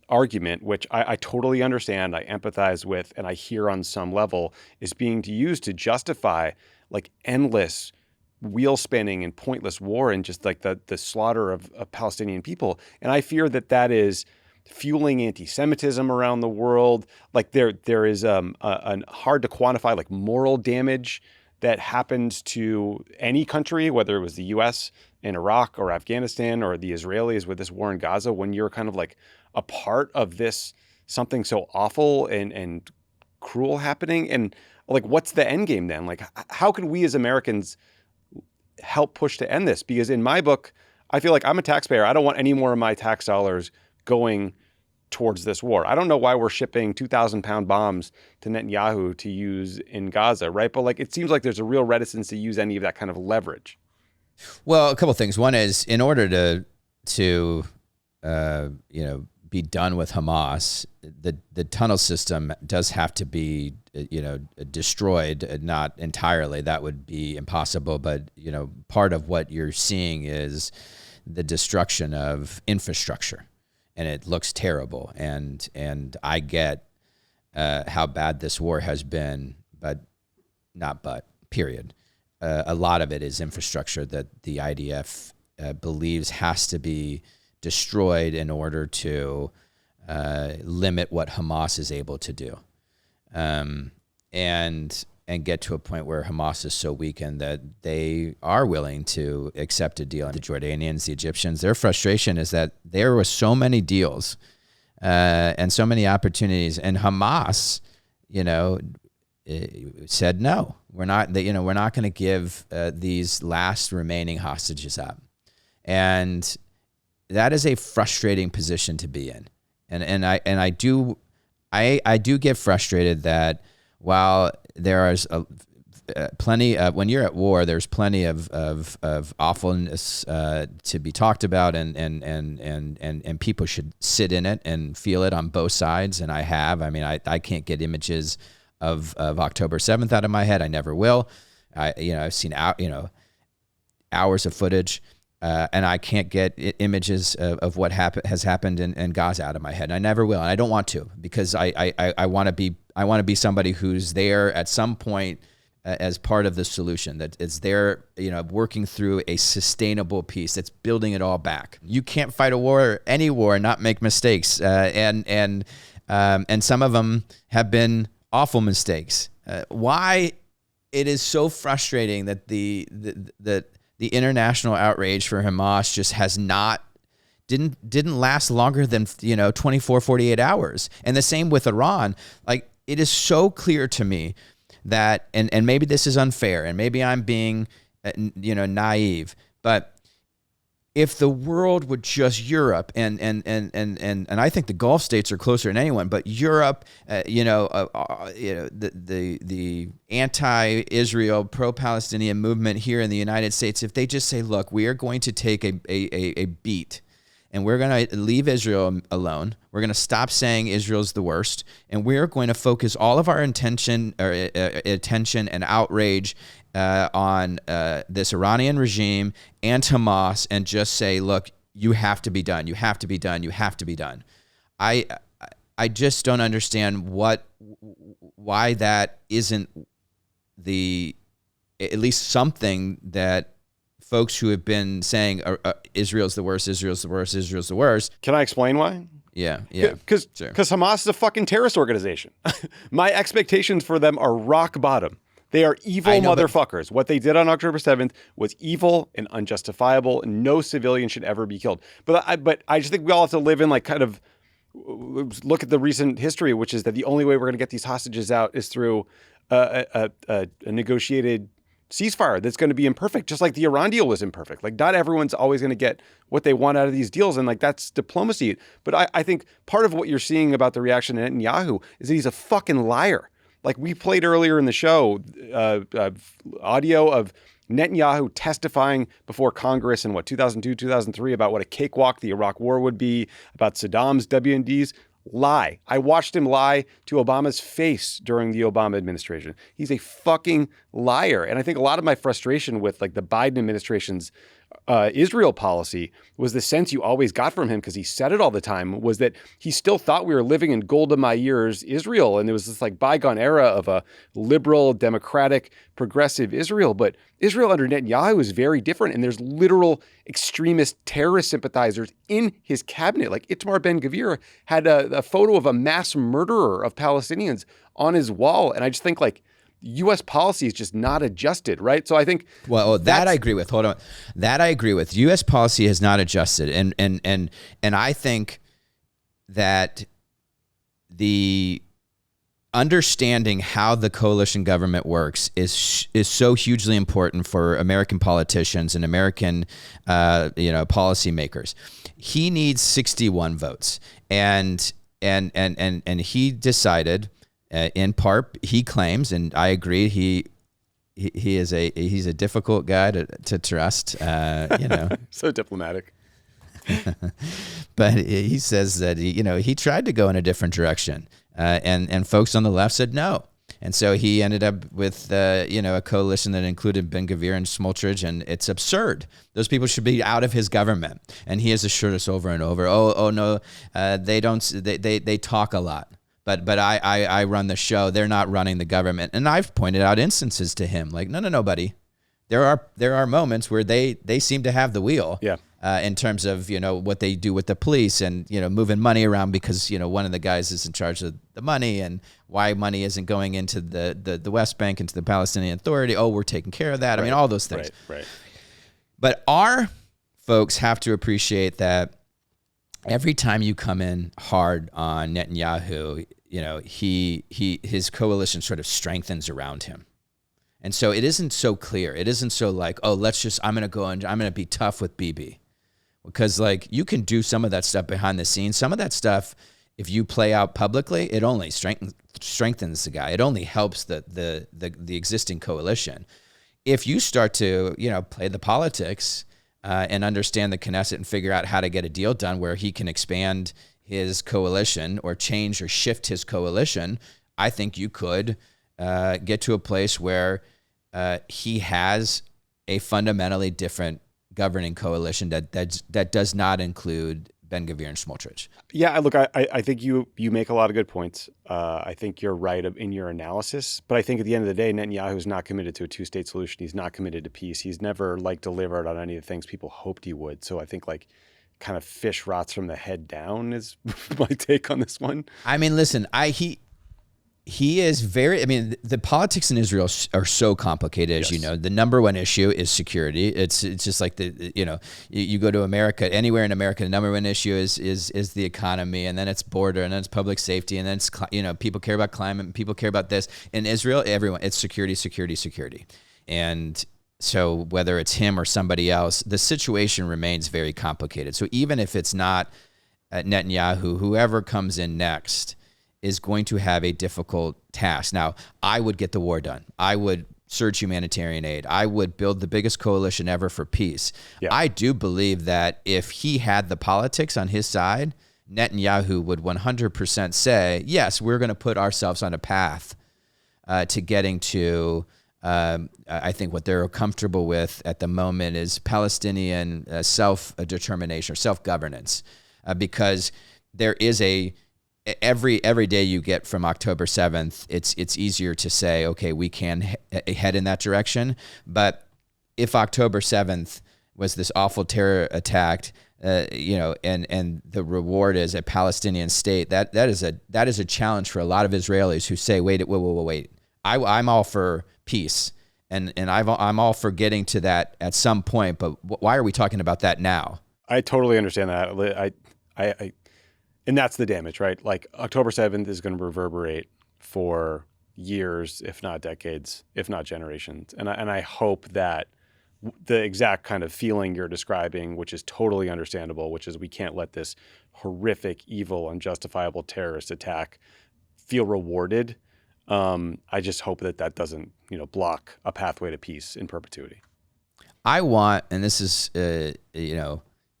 argument, which I totally understand, I empathize with, and I hear on some level, is being used to justify like endless wheel spinning and pointless war and just like the slaughter of Palestinian people. And I fear that is fueling anti-Semitism around the world. Like there is a hard to quantify like moral damage that happens to any country, whether it was the U.S. in Iraq or Afghanistan or the Israelis with this war in Gaza, when you're kind of like a part of this, something so awful and cruel happening. And like, what's the end game then? Like, how can we as Americans help push to end this? Because in my book, I feel like I'm a taxpayer. I don't want any more of my tax dollars going towards this war. I don't know why we're shipping 2,000-pound bombs to Netanyahu to use in Gaza, right? But like, it seems like there's a real reticence to use any of that kind of leverage. Well, a couple of things. One is, in order to be done with Hamas, the tunnel system does have to be destroyed, not entirely. That would be impossible. But part of what you're seeing is the destruction of infrastructure, and it looks terrible. And I get how bad this war has been, period. a lot of it is infrastructure that the IDF believes has to be destroyed in order to limit what Hamas is able to do, and get to a point where Hamas is so weakened that they are willing to accept a deal. The Jordanians, the Egyptians, their frustration is that there were so many deals and so many opportunities, and Hamas, said no. We're not going to give these last remaining hostages up, and that is a frustrating position to be in. And I do get frustrated that while there is plenty of, when you're at war, there's plenty of awfulness to be talked about, and people should sit in it and feel it on both sides. And I have. I mean, I can't get images of October 7th out of my head. I never will. I've seen hours of footage. And I can't get images of what has happened in Gaza out of my head. And I never will, and I don't want to, because I want to be somebody who's there at some point as part of the solution, that it's there, working through a sustainable peace that's building it all back. You can't fight a war, any war, and not make mistakes, and some of them have been awful mistakes. Why it is so frustrating that the international outrage for Hamas just didn't last longer than 24, 48 hours. And the same with Iran. Like, it is so clear to me that, and maybe this is unfair, and maybe I'm being naive, but if the world would just, Europe and I think the Gulf states are closer than anyone, but Europe, the anti-Israel, pro-Palestinian movement here in the United States, if they just say, look, we are going to take a beat, and we're going to leave Israel alone. We're going to stop saying Israel's the worst, and we're going to focus all of our attention and outrage on this Iranian regime and Hamas, and just say, look, you have to be done. You have to be done. You have to be done. I just don't understand why that isn't at least something that folks who have been saying Israel's the worst, Israel's the worst, Israel's the worst. Can I explain why? Yeah. Because Hamas is a fucking terrorist organization. My expectations for them are rock bottom. They are evil motherfuckers. What they did on October 7th was evil and unjustifiable, and no civilian should ever be killed. But I just think we all have to live in, like, kind of look at the recent history, which is that the only way we're going to get these hostages out is through a negotiated ceasefire that's going to be imperfect, just like the Iran deal was imperfect. Like, not everyone's always going to get what they want out of these deals, and, like, that's diplomacy. But I think part of what you're seeing about the reaction to Netanyahu is that he's a fucking liar. Like, we played earlier in the show audio of Netanyahu testifying before Congress in 2002, 2003 about what a cakewalk the Iraq war would be, about Saddam's WMDs. Lie. I watched him lie to Obama's face during the Obama administration. He's a fucking liar. And I think a lot of my frustration with, like, the Biden administration's Israel policy was the sense you always got from him, because he said it all the time, was that he still thought we were living in Golda Meir's Israel. And there was this, like, bygone era of a liberal, democratic, progressive Israel. But Israel under Netanyahu is very different. And there's literal extremist terrorist sympathizers in his cabinet. Like, Itamar Ben-Gvir had a photo of a mass murderer of Palestinians on his wall. And I just think, like, U.S. policy is just not adjusted, right? So I think that I agree with. Hold on, that I agree with. U.S. policy has not adjusted, and I think that the understanding how the coalition government works is so hugely important for American politicians and American policymakers. He needs 61 votes, and he decided. In part, he claims, and I agree, he's a difficult guy to trust. So diplomatic. But he says that he tried to go in a different direction, and folks on the left said no, and so he ended up with a coalition that included Ben-Gvir and Smotrich, and it's absurd. Those people should be out of his government, and he has assured us over and over. Oh no, they don't. They talk a lot. But I run the show. They're not running the government. And I've pointed out instances to him like, no, buddy. there are moments where they seem to have the wheel. Yeah. In terms of, what they do with the police and, moving money around because, one of the guys is in charge of the money and why money isn't going into the West Bank, into the Palestinian Authority. Oh, we're taking care of that. I mean, all those things. Right. But our folks have to appreciate that every time you come in hard on Netanyahu, his coalition sort of strengthens around him. And so it isn't so clear. It isn't so like, oh, I'm going to go and I'm going to be tough with Bibi. Because you can do some of that stuff behind the scenes. Some of that stuff, if you play out publicly, it only strengthens the guy. It only helps the existing coalition. If you start to, play the politics and understand the Knesset and figure out how to get a deal done where he can expand his coalition or change or shift his coalition, I think you could get to a place where he has a fundamentally different governing coalition that does not include Ben-Gvir and Smotrich. Yeah, look, I think you make a lot of good points. I think you're right in your analysis, but I think at the end of the day, Netanyahu is not committed to a two-state solution. He's not committed to peace. He's never delivered on any of the things people hoped he would. So I think kind of fish rots from the head down is my take on this one. I mean, listen, he is very, the politics in Israel are so complicated, as you know. The number one issue is security. It's just like you go to America, anywhere in America, the number one issue is the economy, and then it's border, and then it's public safety, and then it's, people care about climate, and people care about this. In Israel, it's security. And so whether it's him or somebody else, the situation remains very complicated. So even if it's not Netanyahu, whoever comes in next is going to have a difficult task. Now, I would get the war done. I would surge humanitarian aid. I would build the biggest coalition ever for peace. Yeah. I do believe that if he had the politics on his side, Netanyahu would 100% say, yes, we're going to put ourselves on a path to getting to, I think what they're comfortable with at the moment is Palestinian self-determination or self-governance, because there is every day you get from October 7th, it's easier to say, okay, we can head in that direction. But if October 7th was this awful terror attack, and the reward is a Palestinian state, that is a challenge for a lot of Israelis who say, wait, I'm all for peace, and I'm all for getting to that at some point, but why are we talking about that now? I totally understand that. And that's the damage, right? October 7th is going to reverberate for years, if not decades, if not generations. And I hope that the exact kind of feeling you're describing, which is totally understandable, which is we can't let this horrific, evil, unjustifiable terrorist attack feel rewarded. I just hope that doesn't, block a pathway to peace in perpetuity. I want, and this is,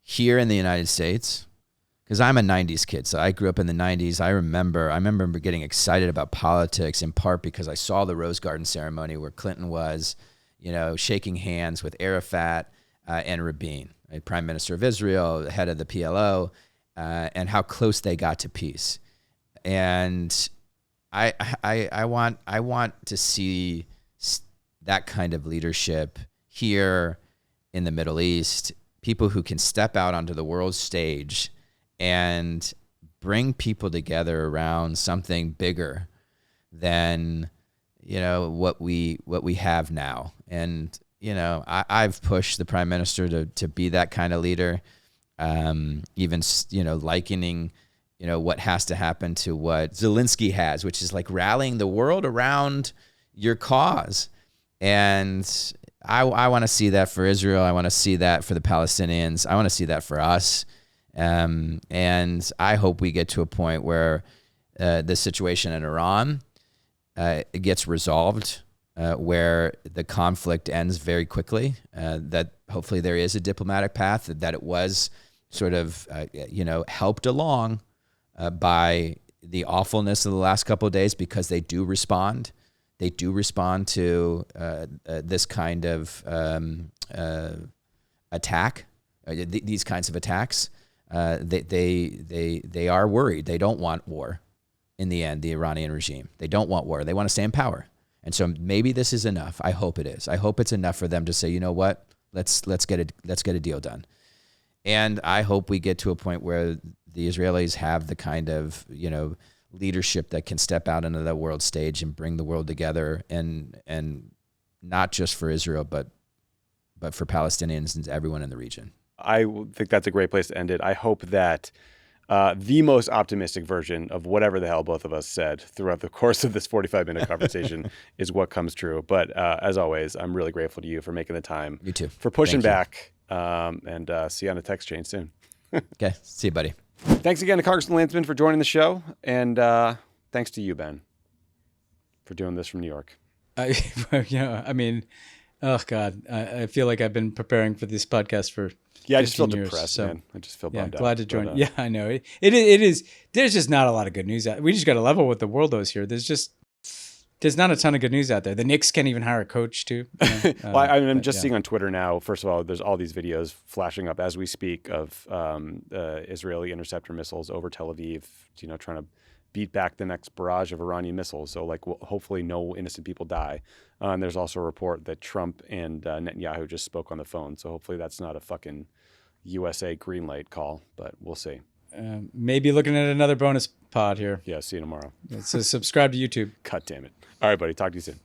here in the United States, because I'm a 90s kid, so I grew up in the 90s. I remember getting excited about politics in part because I saw the Rose Garden ceremony where Clinton was, shaking hands with Arafat and Rabin, Prime Minister of Israel, head of the PLO, and how close they got to peace. And I want to see that kind of leadership here in the Middle East, people who can step out onto the world stage and bring people together around something bigger than, what we have now. And, I've pushed the prime minister to be that kind of leader, even, likening, what has to happen to what Zelensky has, which is rallying the world around your cause. And I want to see that for Israel. I want to see that for the Palestinians. I want to see that for us. And I hope we get to a point where the situation in Iran gets resolved, where the conflict ends very quickly, that hopefully there is a diplomatic path, that it was sort of, helped along by the awfulness of the last couple of days, because they do respond. They do respond to this kind of attack, these kinds of attacks. They are worried. They don't want war in the end, the Iranian regime. They don't want war. They want to stay in power. And so maybe this is enough. I hope it is. I hope it's enough for them to say, you know what, let's get a deal done. And I hope we get to a point where the Israelis have the kind of, leadership that can step out into the world stage and bring the world together, and not just for Israel, but for Palestinians and everyone in the region. I think that's a great place to end it. I hope that the most optimistic version of whatever the hell both of us said throughout the course of this 45-minute conversation is what comes true. But as always, I'm really grateful to you for making the time. You too. For pushing back. And see you on the text chain soon. Okay. See you, buddy. Thanks again to Congressman Landsman for joining the show. And thanks to you, Ben, for doing this from New York. Oh, God. I feel like I've been preparing for this podcast for I just feel years, depressed, man. I just feel bummed out. Glad to join. Yeah, I know. It is. There's just not a lot of good news out. We just got to level with the world those here. There's not a ton of good news out there. The Knicks can't even hire a coach, too. Well, I'm just seeing on Twitter now, first of all, there's all these videos flashing up as we speak of Israeli interceptor missiles over Tel Aviv, trying to beat back the next barrage of Iranian missiles. So, hopefully no innocent people die. And there's also a report that Trump and Netanyahu just spoke on the phone. So hopefully that's not a fucking USA green light call, but we'll see. Maybe looking at another bonus pod here. Yeah, see you tomorrow. So subscribe to YouTube. God damn it. All right, buddy. Talk to you soon.